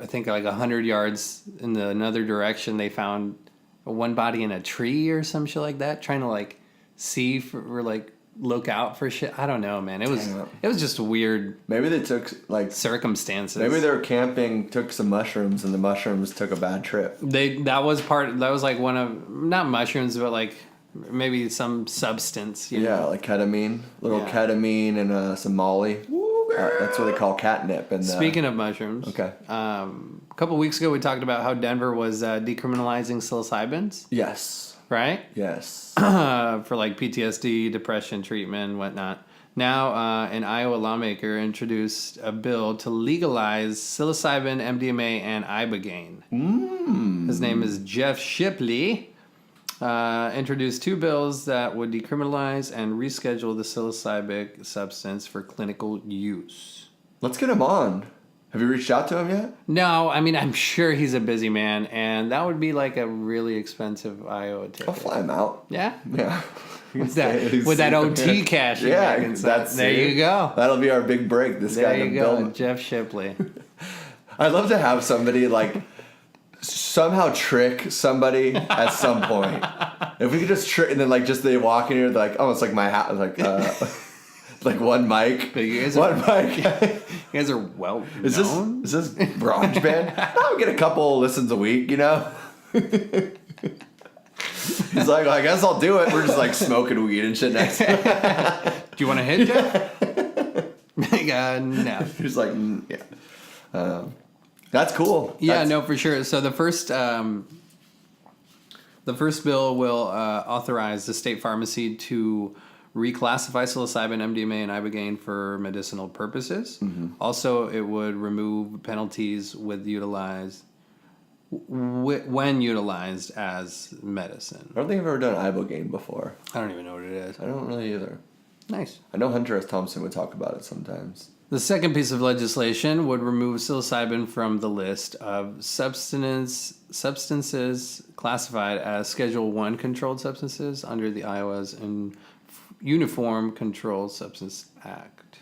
I think like 100 yards in another direction, they found one body in a tree or some shit like that, trying to like see or like look out for shit. I don't know, man. It was just weird. Maybe they took like circumstances. Maybe they were camping, took some mushrooms, and the mushrooms took a bad trip. That was like one of, not mushrooms, but like maybe some substance. You know? Like ketamine, ketamine and some Molly. That's what they call catnip. And speaking of mushrooms, okay. A couple weeks ago we talked about how Denver was decriminalizing psilocybins. Yes. Right? Yes. For like PTSD, depression treatment, and whatnot. Now, an Iowa lawmaker introduced a bill to legalize psilocybin, MDMA, and ibogaine. His name is Jeff Shipley. Introduced 2 bills that would decriminalize and reschedule the psilocybin substance for clinical use. Let's get him on. Have you reached out to him yet? No, I mean, I'm sure he's a busy man, and that would be like a really expensive Iowa ticket. I'll fly him out. Yeah? Yeah. With that OT cash. Yeah, there you go. That'll be our big break. There you go, Jeff Shipley. I'd love to have somebody like somehow trick somebody at some point. If we could just trick, and then like just they walk in here, they're like, oh, it's like my house, like like one mic, one mic. You guys are well known. Is this Garage Band? I'll get a couple listens a week, you know. He's like, well, I guess I'll do it. We're just like smoking weed and shit next to him. Do you want to hit, Jeff? No. He's like, yeah. That's cool. Yeah, no, for sure. So the first bill will authorize the state pharmacy to reclassify psilocybin, MDMA, and ibogaine for medicinal purposes. Mm-hmm. Also, it would remove penalties when utilized as medicine. I don't think I've ever done ibogaine before. I don't even know what it is. I don't really either. Nice. I know Hunter S. Thompson would talk about it sometimes. The second piece of legislation would remove psilocybin from the list of substances classified as Schedule I controlled substances under the Iowa's Uniform Controlled Substance Act.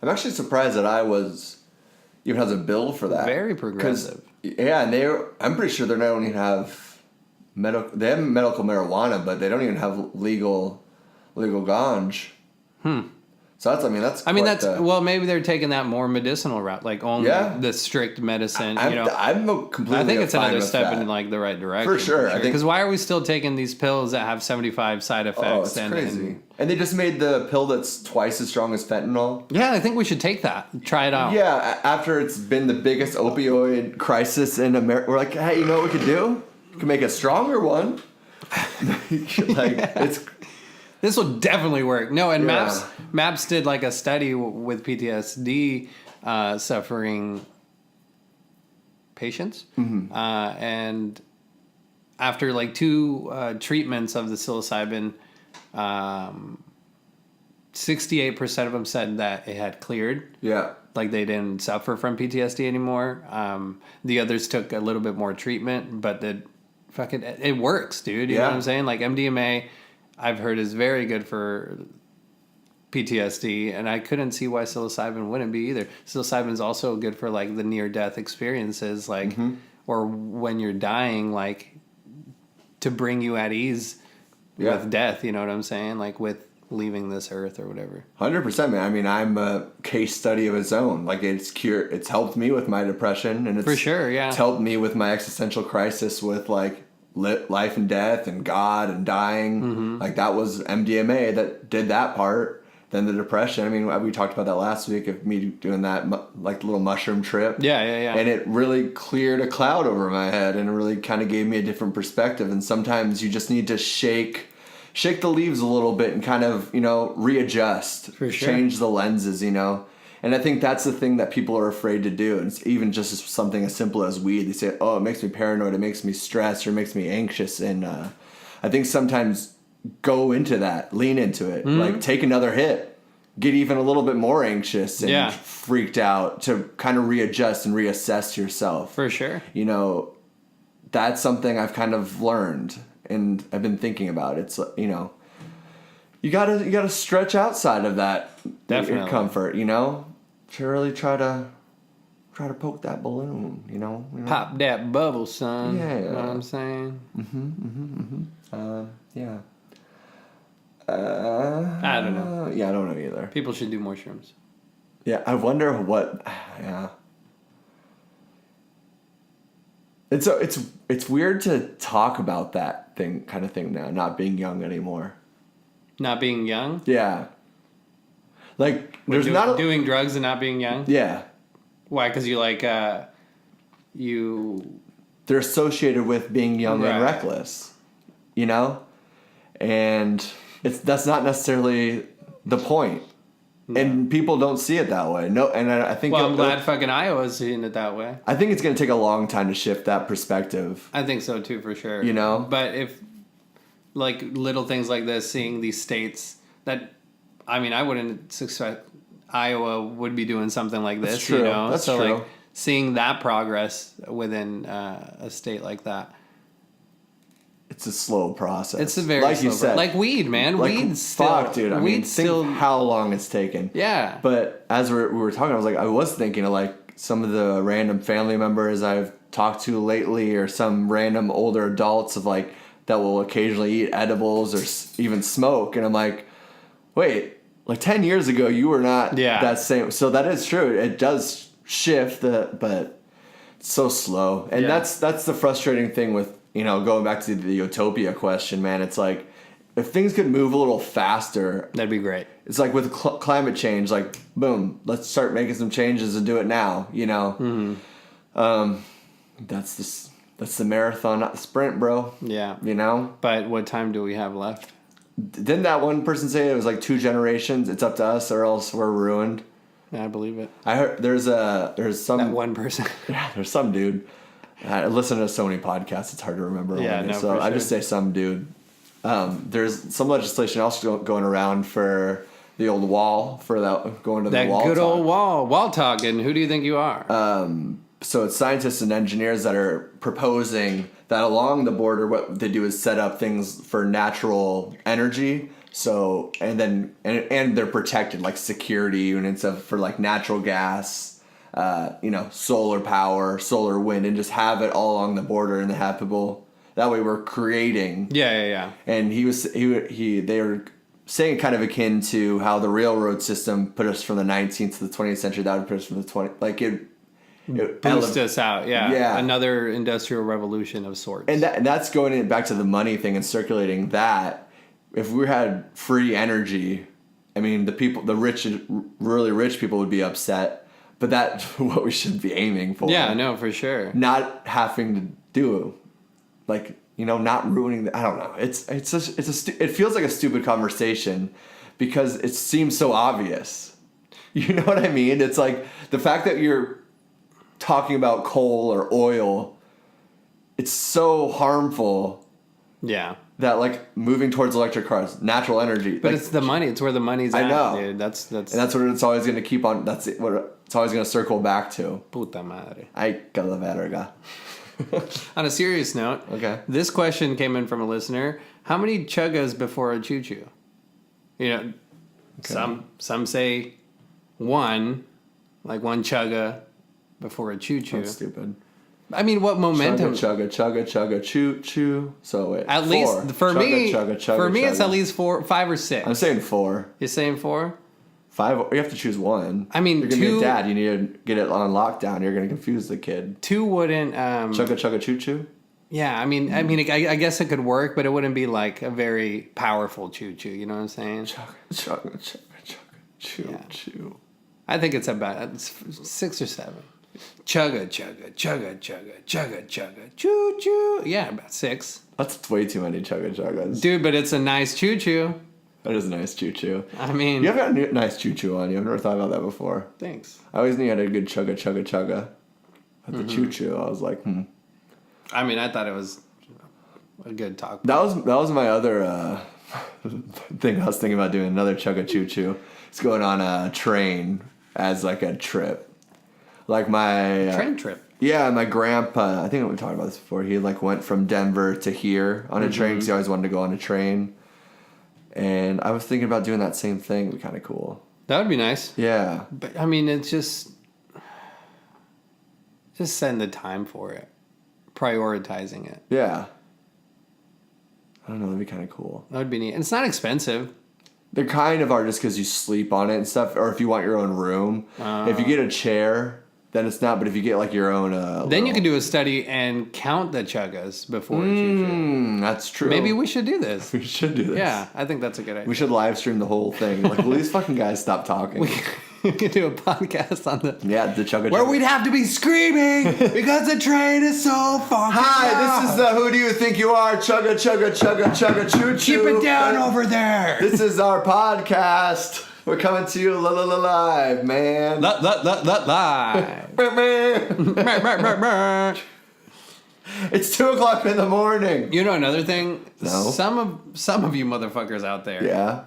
I'm actually surprised that Iowa's even has a bill for that. Very progressive. Yeah, and I'm pretty sure they don't even have they have medical marijuana, but they don't even have legal ganj. So well, maybe they're taking that more medicinal route, like only the strict medicine. I'm completely. I think it's another step that. in like the right direction. For sure. I think, because why are we still taking these pills that have 75 side effects? Oh, it's crazy. And they just made the pill that's twice as strong as fentanyl. Yeah, I think we should take that. Try it out. Yeah, after it's been the biggest opioid crisis in America, we're like, hey, you know what we could do? We could make a stronger one. This will definitely work. No, and MAPS did like a study with PTSD suffering patients. Mm-hmm. And after like 2 treatments of the psilocybin, 68% of them said that it had cleared. Yeah. Like they didn't suffer from PTSD anymore. The others took a little bit more treatment, but it works, dude. You know what I'm saying? Like MDMA, I've heard is very good for PTSD, and I couldn't see why psilocybin wouldn't be either. Psilocybin is also good for like the near-death experiences, like or when you're dying, like to bring you at ease with death. You know what I'm saying? Like with leaving this earth or whatever. 100%, man. I mean, I'm a case study of its own. Like it's helped me with my depression, and it's for sure. Yeah, it's helped me with my existential crisis with like life and death and God and dying. Like that was MDMA that did that part. Then the depression. I mean, we talked about that last week of me doing that like little mushroom trip. Yeah. And it really cleared a cloud over my head and it really kind of gave me a different perspective. And sometimes you just need to shake the leaves a little bit and kind of, readjust. For sure. Change the lenses, And I think that's the thing that people are afraid to do. And it's even just something as simple as weed. They say, oh, it makes me paranoid, it makes me stressed, or it makes me anxious. And I think sometimes go into that, lean into it, like take another hit, get even a little bit more anxious and freaked out to kind of readjust and reassess yourself. For sure. That's something I've kind of learned and I've been thinking about. It's, you gotta stretch outside of that Definitely. comfort, to really try to poke that balloon, Pop that bubble, son. Yeah. You know what I'm saying? Yeah. I don't know. Yeah, I don't know either. People should do more shrooms. Yeah, I wonder what. Yeah. It's weird to talk about that kind of thing now, not being young anymore. Not being young? Yeah. Like there's doing drugs and not being young? Yeah. Why? Because you they're associated with being young and reckless, and that's not necessarily the point. No. And people don't see it that way. No, and I think. Well, I'm glad fucking Iowa's seeing it that way. I think it's going to take a long time to shift that perspective. I think so too, for sure. But if like little things like this, seeing these states that, I mean, I wouldn't suspect Iowa would be doing something like this. That's true. That's so true. Like seeing that progress within a state like that. It's a slow process. It's a very like slow you said, like weed, man. Weed's still, fuck, dude. I mean, think how long it's taken. Yeah. But as we were talking, I was thinking of like some of the random family members I've talked to lately, or some random older adults of like that will occasionally eat edibles or even smoke, and I'm like, wait, like 10 years ago you were not that same. So that is true. It does shift, but it's so slow, and that's the frustrating thing with. Going back to the Utopia question, man, it's like, if things could move a little faster... That'd be great. It's like with climate change, like, boom, let's start making some changes and do it now, That's the marathon, not the sprint, bro. Yeah. But what time do we have left? Didn't that one person say it was like 2 generations? It's up to us or else we're ruined. Yeah, I believe it. I heard there's some... That one person. Yeah, there's some dude... I listen to so many podcasts, it's hard to remember. So I just say some dude. There's some legislation also going around for the old wall, for that going to the wall. That good old wall talking. Who do you think you are? So it's scientists and engineers that are proposing that along the border, what they do is set up things for natural energy. So and they're protected, like security units for like natural gas. Solar power, solar wind, and just have it all along the border, and have people. That way, we're creating. Yeah. And they were saying kind of akin to how the railroad system put us from the 19th to the 20th century. That would put us from the 20th. Like it boost us out. Yeah. Another industrial revolution of sorts. And that's going back to the money thing and circulating that. If we had free energy, I mean, the rich, really rich people would be upset. But that's what we should be aiming for. Yeah, no, for sure. Not having to do, like, not ruining. I don't know. It feels like a stupid conversation because it seems so obvious. You know what I mean? It's like the fact that you're talking about coal or oil. It's so harmful. Yeah. That like moving towards electric cars, natural energy. But it's the money. It's where the money's at. I know. Dude. That's and that's what it's always going to keep on. That's what it's always going to circle back to. Puta madre. Ay, que la verga. On a serious note, okay. This question came in from a listener. How many chuggas before a choo-choo? Okay. Some say 1, like 1 chugga before a choo-choo. That's stupid. I mean, what momentum? Chugga, choo. So wait, at 4. Least for me, chugga. it's at least 4, 5 or 6. I'm saying 4. You're saying 4? 5. You have to choose one. I mean, you're gonna be a dad. You need to get it on lockdown. You're gonna confuse the kid. 2 wouldn't. Chugga, choo. Yeah, I mean, I guess it could work, but it wouldn't be like a very powerful choo-choo. You know what I'm saying? Chugga, choo. I think it's about 6 or 7. Chugga, chugga, chugga, chugga, chugga, chugga, choo-choo. Yeah, about 6. That's way too many chuggas. Dude, but it's a nice choo-choo. That is a nice choo-choo. I mean... You have got a nice choo-choo on you. I've never thought about that before. Thanks. I always knew you had a good chugga. But the choo-choo, I was like, I mean, I thought it was a good talk. That was my other thing I was thinking about doing, another chugga choo-choo. It's going on a train as like a trip. Like my... train trip. Yeah, my grandpa, I think we talked about this before, he like went from Denver to here on a train because he always wanted to go on a train. And I was thinking about doing that same thing. It'd be kind of cool. That would be nice. Yeah. But, I mean, it's just setting the time for it. Prioritizing it. Yeah. I don't know, that'd be kind of cool. That would be neat. And it's not expensive. They kind of are just because you sleep on it and stuff, or if you want your own room. If you get a chair, then it's not, but if you get like your own... then you can do a study and count the chuggas before choo-choo. That's true. Maybe we should do this. We should do this. Yeah, I think that's a good idea. We should live stream the whole thing. Like, will these fucking guys stop talking? We could do a podcast on the... Yeah, the chugga where we'd have to be screaming because the train is so fucking Hi, loud. this is the Who Do You Think You Are? Chugga choo-choo. Keep it down over there. This is our podcast. We're coming to you live, man. Live. It's 2:00 in the morning. You know another thing? No. Some of you motherfuckers out there Yeah.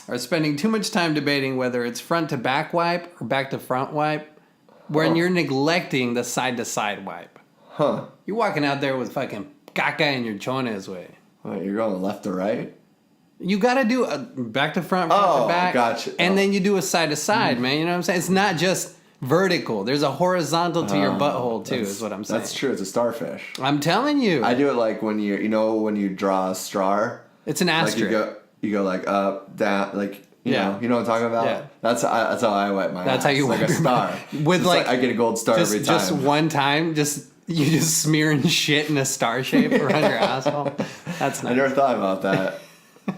are spending too much time debating whether it's front to back wipe or back to front wipe when you're neglecting the side to side wipe. Huh. You're walking out there with fucking caca in your chones way. Wait, you're going left to right? You gotta do a back to front, front to back. Gotcha. And then you do a side to side, man. You know what I'm saying? It's not just vertical. There's a horizontal to your butthole too, is what I'm saying. That's true. It's a starfish. I'm telling you. I do it like when when you draw a star. It's an asterisk. Like you go like up, down, like you know what I'm talking about. Yeah. That's how I wipe my. That's ass. how you like wipe a your star. with Just like I get a gold star every time. Just one time, you just smearing shit in a star shape around your asshole. That's nice. I never thought about that.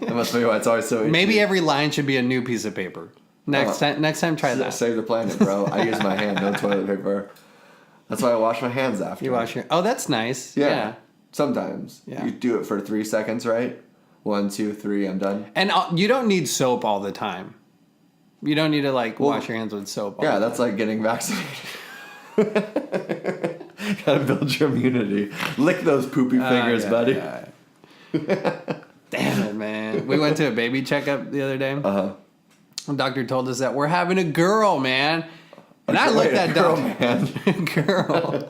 That must be why it's always so. Maybe itchy. every line should be a new piece of paper. Next time, try that. Save the planet, bro. I use my hand, no toilet paper. That's why I wash my hands after. You wash your. Oh, that's nice. Yeah. Sometimes. Yeah. You do it for 3 seconds, right? 1, 2, 3, I'm done. And you don't need soap all the time. You don't need to wash your hands with soap. Yeah, that's like getting vaccinated. Gotta build your immunity. Lick those poopy fingers, buddy. Yeah. Damn it, man. We went to a baby checkup the other day. Uh-huh. The doctor told us that we're having a girl, man. And I looked at girl, doctor. man. Girl.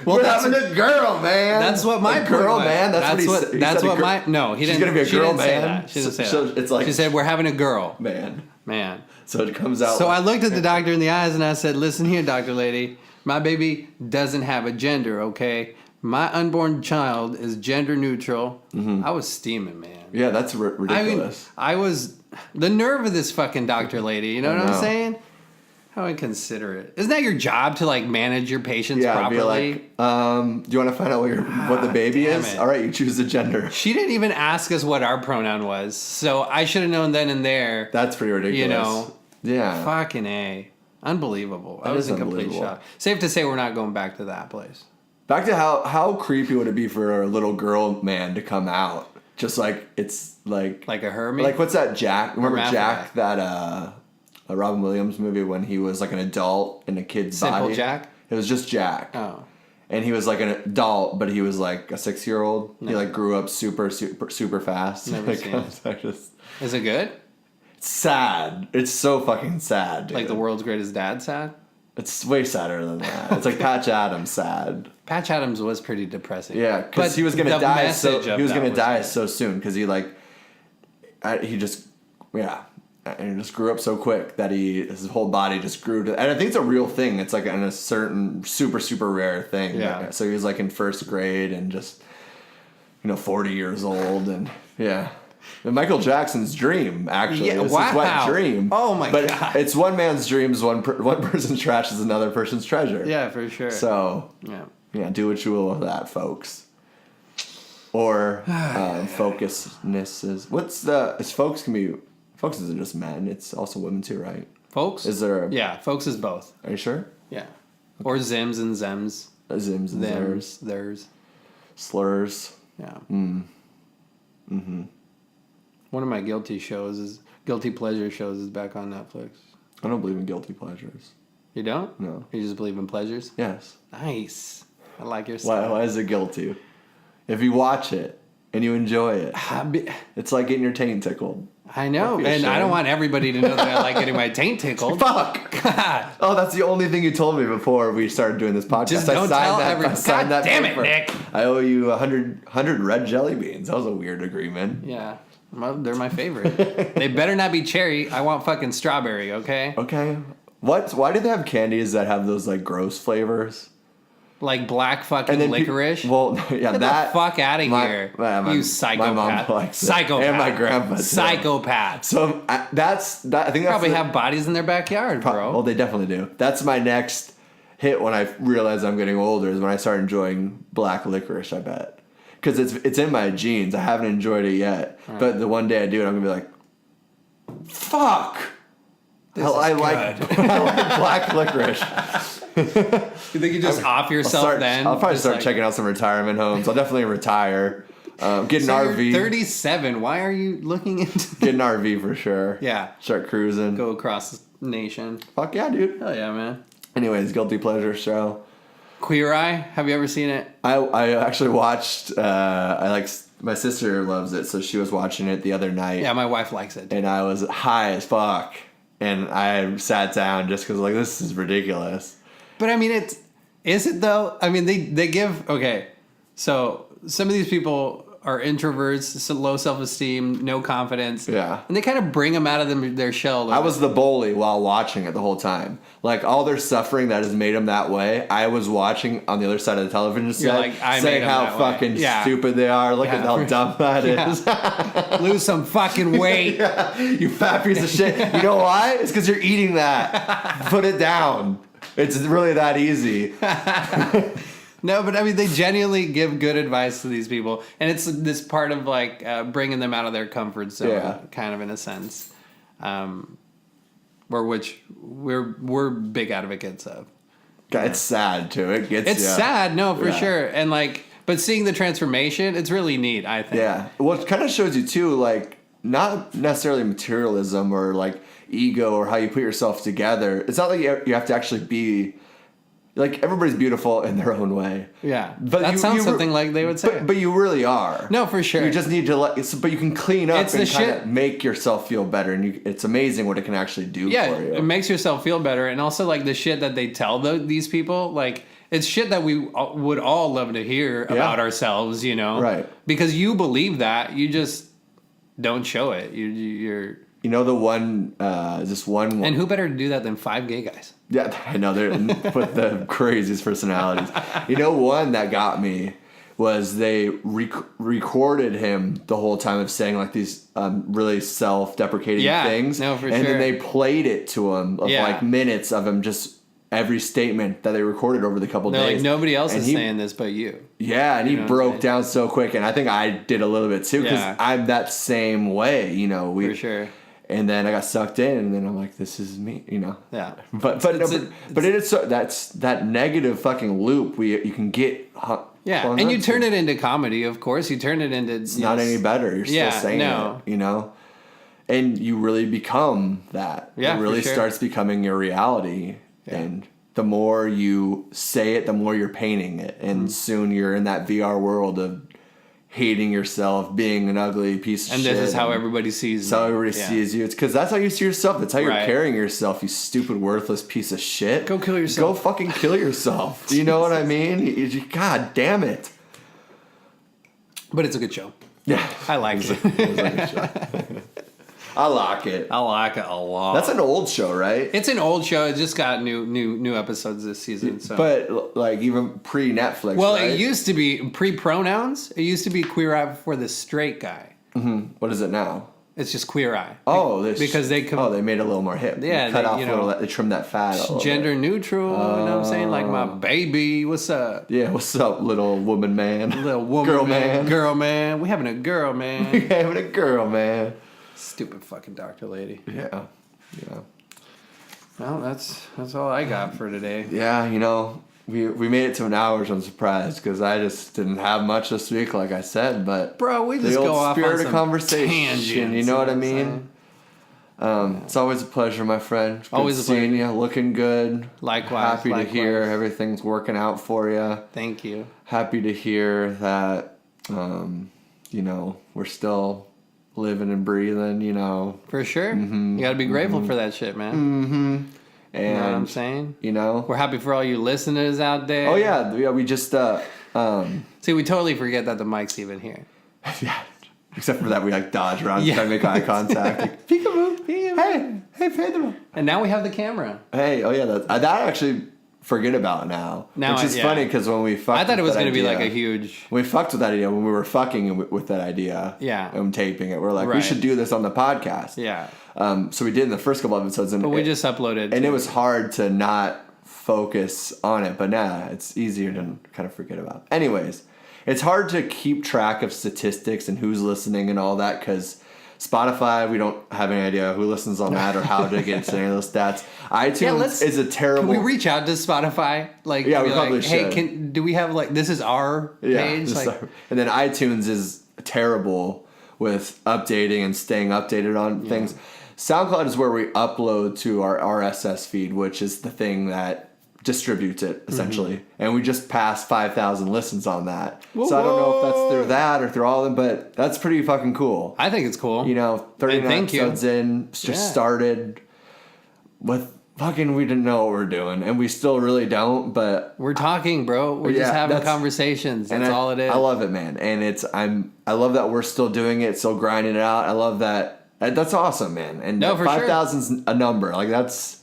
Well, we're having a girl, man. That's what my girl, point was. man. That's what he said. That's what my no. He She's didn't. gonna be a she girl, didn't say man. that. She didn't say So that. it's like she said we're having a girl, man. So it comes out. So I looked at the doctor in the eyes and I said, "Listen here, doctor lady. My baby doesn't have a gender, okay? My unborn child is gender neutral." I was steaming, man. Yeah, that's ridiculous. I was the nerve of this fucking doctor lady. You know what I'm saying? How inconsiderate! Isn't that your job to manage your patients properly? Be like, do you want to find out what the baby is? it. All right, you choose the gender. She didn't even ask us what our pronoun was, so I should have known then and there. That's pretty ridiculous. You know, yeah, fucking A, unbelievable. I was in complete shock. Safe to say, we're not going back to that place. Back to how creepy would it be for a little girl man to come out? Just like it's like a Hermie. Like what's that? Jack? Remember Hermaphrodite. Jack? That a Robin Williams movie when he was like an adult in a kid's Simple body. Jack? It was just Jack. Oh. And he was like an adult, but he was like a 6-year-old. He grew up super fast. Never seen it. Is it good? It's sad. It's so fucking sad, dude. Like the world's greatest dad sad? It's way sadder than that. It's like Patch Adams sad. Patch Adams was pretty depressing. Yeah, because he was gonna die so good. soon because he just grew up so quick that his whole body just grew to, and I think it's a real thing. It's like in a certain super rare thing. Yeah. So he was like in first grade and just 40 years old and yeah. And Michael Jackson's dream, actually. Yeah, It's wow. his wet dream. Oh my but God. It's one man's dreams, one person's trash is another person's treasure. Yeah, for sure. So yeah. yeah, do what you will with that, folks. or focusnesses. Focus isn't just men, it's also women too, right? Folks? Yeah, folks is both. Are you sure? Yeah. Or zims and zems. Zims and Thems, zers. theirs. Slurs. Yeah. Mm-hmm. One of my guilty pleasure shows is back on Netflix. I don't believe in guilty pleasures. You don't? No. You just believe in pleasures? Yes. Nice. I like your style. Why is it guilty? If you watch it and you enjoy it, it's like getting your taint tickled. I know, and I don't want everybody to know that I like getting my taint tickled. Fuck! God. Oh, that's the only thing you told me before we started doing this podcast. Just don't tell everyone. God that damn paper. it, Nick. I owe you 100 red jelly beans. That was a weird agreement. Yeah, they're my favorite. They better not be cherry. I want fucking strawberry, okay? Okay. Why do they have candies that have those like gross flavors? Like black fucking licorice? Well, yeah, Get the fuck out of here. You psychopath. My mom likes it. Psychopath. And my grandpa too. Psychopath. So I think that's probably have bodies in their backyard, bro. Well, they definitely do. That's my next hit when I realize I'm getting older is when I start enjoying black licorice, I bet. Because it's in my genes. I haven't enjoyed it yet. Right. But the one day I do it, I'm going to be like, fuck. I like black licorice. You think you just off yourself then? I'll probably start checking out some retirement homes. I'll definitely retire. Get an RV. You're 37. Why are you looking into... Get an RV for sure. Yeah. Start cruising. Go across the nation. Fuck yeah, dude. Hell yeah, man. Anyways, Guilty Pleasure show. Queer Eye. Have you ever seen it? I actually watched... my sister loves it, so she was watching it the other night. Yeah, my wife likes it. And I was high as fuck. And I sat down just because, like, this is ridiculous. But, I mean, is it, though? I mean, they give... Okay, so some of these people are introverts, low self-esteem, no confidence. Yeah. And they kind of bring them out of their shell. I was the bully while watching it the whole time. Like, all their suffering that has made them that way, I was watching on the other side of the television set, like, saying how fucking stupid they are. Look at how dumb that is. Lose some fucking weight. Yeah. You fat piece of shit. You know why? It's because you're eating that. Put it down. It's really that easy. No, but I mean, they genuinely give good advice to these people, and it's this part of like bringing them out of their comfort zone, kind of in a sense, which we're big advocates of. God, it's sad too. It's sad, no, for sure, and like, but seeing the transformation, it's really neat. I think. Yeah, well, it kind of shows you too, like not necessarily materialism or like ego or how you put yourself together. It's not like you have to actually be. Like, everybody's beautiful in their own way. Yeah. But that sounds something like they would say. But you really are. No, for sure. You just need to but you can clean up and kind of make yourself feel better. And it's amazing what it can actually do for you. Yeah, it makes yourself feel better. And also, like, the shit that they tell these people, like, it's shit that we would all love to hear about ourselves, you know? Right. Because you believe that. You just don't show it. You're... You know the one, just one... And who better to do that than 5 gay guys? Yeah, I know. They're with the craziest personalities. You know, one that got me was they recorded him the whole time of saying like these really self-deprecating things. No, for and then they played it to him of like minutes of him just every statement that they recorded over the couple days. Like, nobody else is saying this but you. Yeah, and he broke down so quick. And I think I did a little bit too because I'm that same way, you know. For sure. And then I got sucked in, and then I'm like, "This is me," you know. Yeah. But it is so that's that negative fucking loop you can get. And you turn it into comedy, of course. You turn it into. It's not any better. You're still saying it, you know. And you really become that. Yeah, it really starts becoming your reality, and the more you say it, the more you're painting it, and soon you're in that VR world of hating yourself, being an ugly piece of shit. And this is how everybody sees you. That's how everybody sees you. It's because that's how you see yourself. That's how you're carrying yourself, you stupid, worthless piece of shit. Go kill yourself. Go fucking kill yourself. Do you know what I mean? God damn it. But it's a good show. Yeah. I like it. It was a good show. I like it. I like it a lot. That's an old show, right? It's an old show. It just got new episodes this season. So. But like even pre-Netflix. Well, right? It used to be pre-pronouns. It used to be Queer Eye for the straight guy. Mm-hmm. What is it now? It's just Queer Eye. Oh, because they they made it a little more hip. Yeah, they cut they, off you a know, little. They trimmed that fat. A little gender bit. neutral. You know what I'm saying? Like my baby. What's up? Yeah, what's up, little woman man? Little woman, girl man. Girl man. We having a girl man. We having a girl man. Stupid fucking doctor lady. Yeah. Well, that's all I got for today. Yeah, you know, we made it to an hour, which I'm surprised because I just didn't have much this week, like I said. But bro, we just the go old off spirit on of some conversation. tangents, You know what I mean? It's always a pleasure, my friend. Good Always a seeing pleasure. you, looking good. Likewise. Happy to hear everything's working out for you. Thank you. Happy to hear that, you know, we're still living and breathing. You know, For sure. You got to be grateful for that shit, man. and You know what I'm saying? You know, We're happy for all you listeners out there. oh yeah, we just See, we totally forget that the mic's even here. yeah. Except for that, we like dodge around, Yeah. try to make eye contact. Like, peekaboo, hey Pedro. And now we have the camera. Hey, oh yeah, that I actually forget about now. Now which is funny because when we fucked, I thought it was going to be like a huge. We fucked with that idea when we were fucking with that idea. Yeah. And taping it, we're like, we Right. should do this on the podcast. Yeah. So we did in the first couple episodes, and But we just uploaded. and it was hard to not focus on it, but now it's easier to kind of forget about. Anyways, it's hard to keep track of statistics and who's listening and all that because Spotify, we don't have any idea who listens on that or how to get to any of those stats. iTunes is a terrible. Can we reach out to Spotify? Like, Yeah, be we probably like, hey, should. do we have like this is our page? just Like, and then iTunes is terrible with updating and staying updated on things. SoundCloud is where we upload to our RSS feed, which is the thing that distributes it essentially, and we just passed 5,000 listens on that. So I don't know if that's through that or through all of them, but that's pretty fucking cool. I think it's cool. You know, 39 thank you. episodes in, just started with fucking, we didn't know what we're doing, and we still really don't, but We're talking, bro. We're just having conversations. That's all it is. I love it, man, and I love that we're still doing it, still grinding it out. I love that. That's awesome, man. And No, for sure. 5,000's a number. Like that's.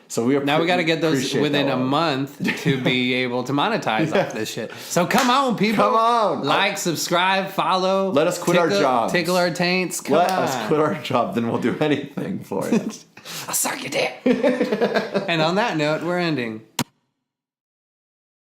So now we got to get those appreciate within that a one. month to be able to monetize off this shit. So come on, people. Come on. Like, subscribe, follow. Let us quit our jobs. Tickle our taints. Come Let on. us quit our job, then we'll do anything for it. I'll suck your dick. And on that note, we're ending.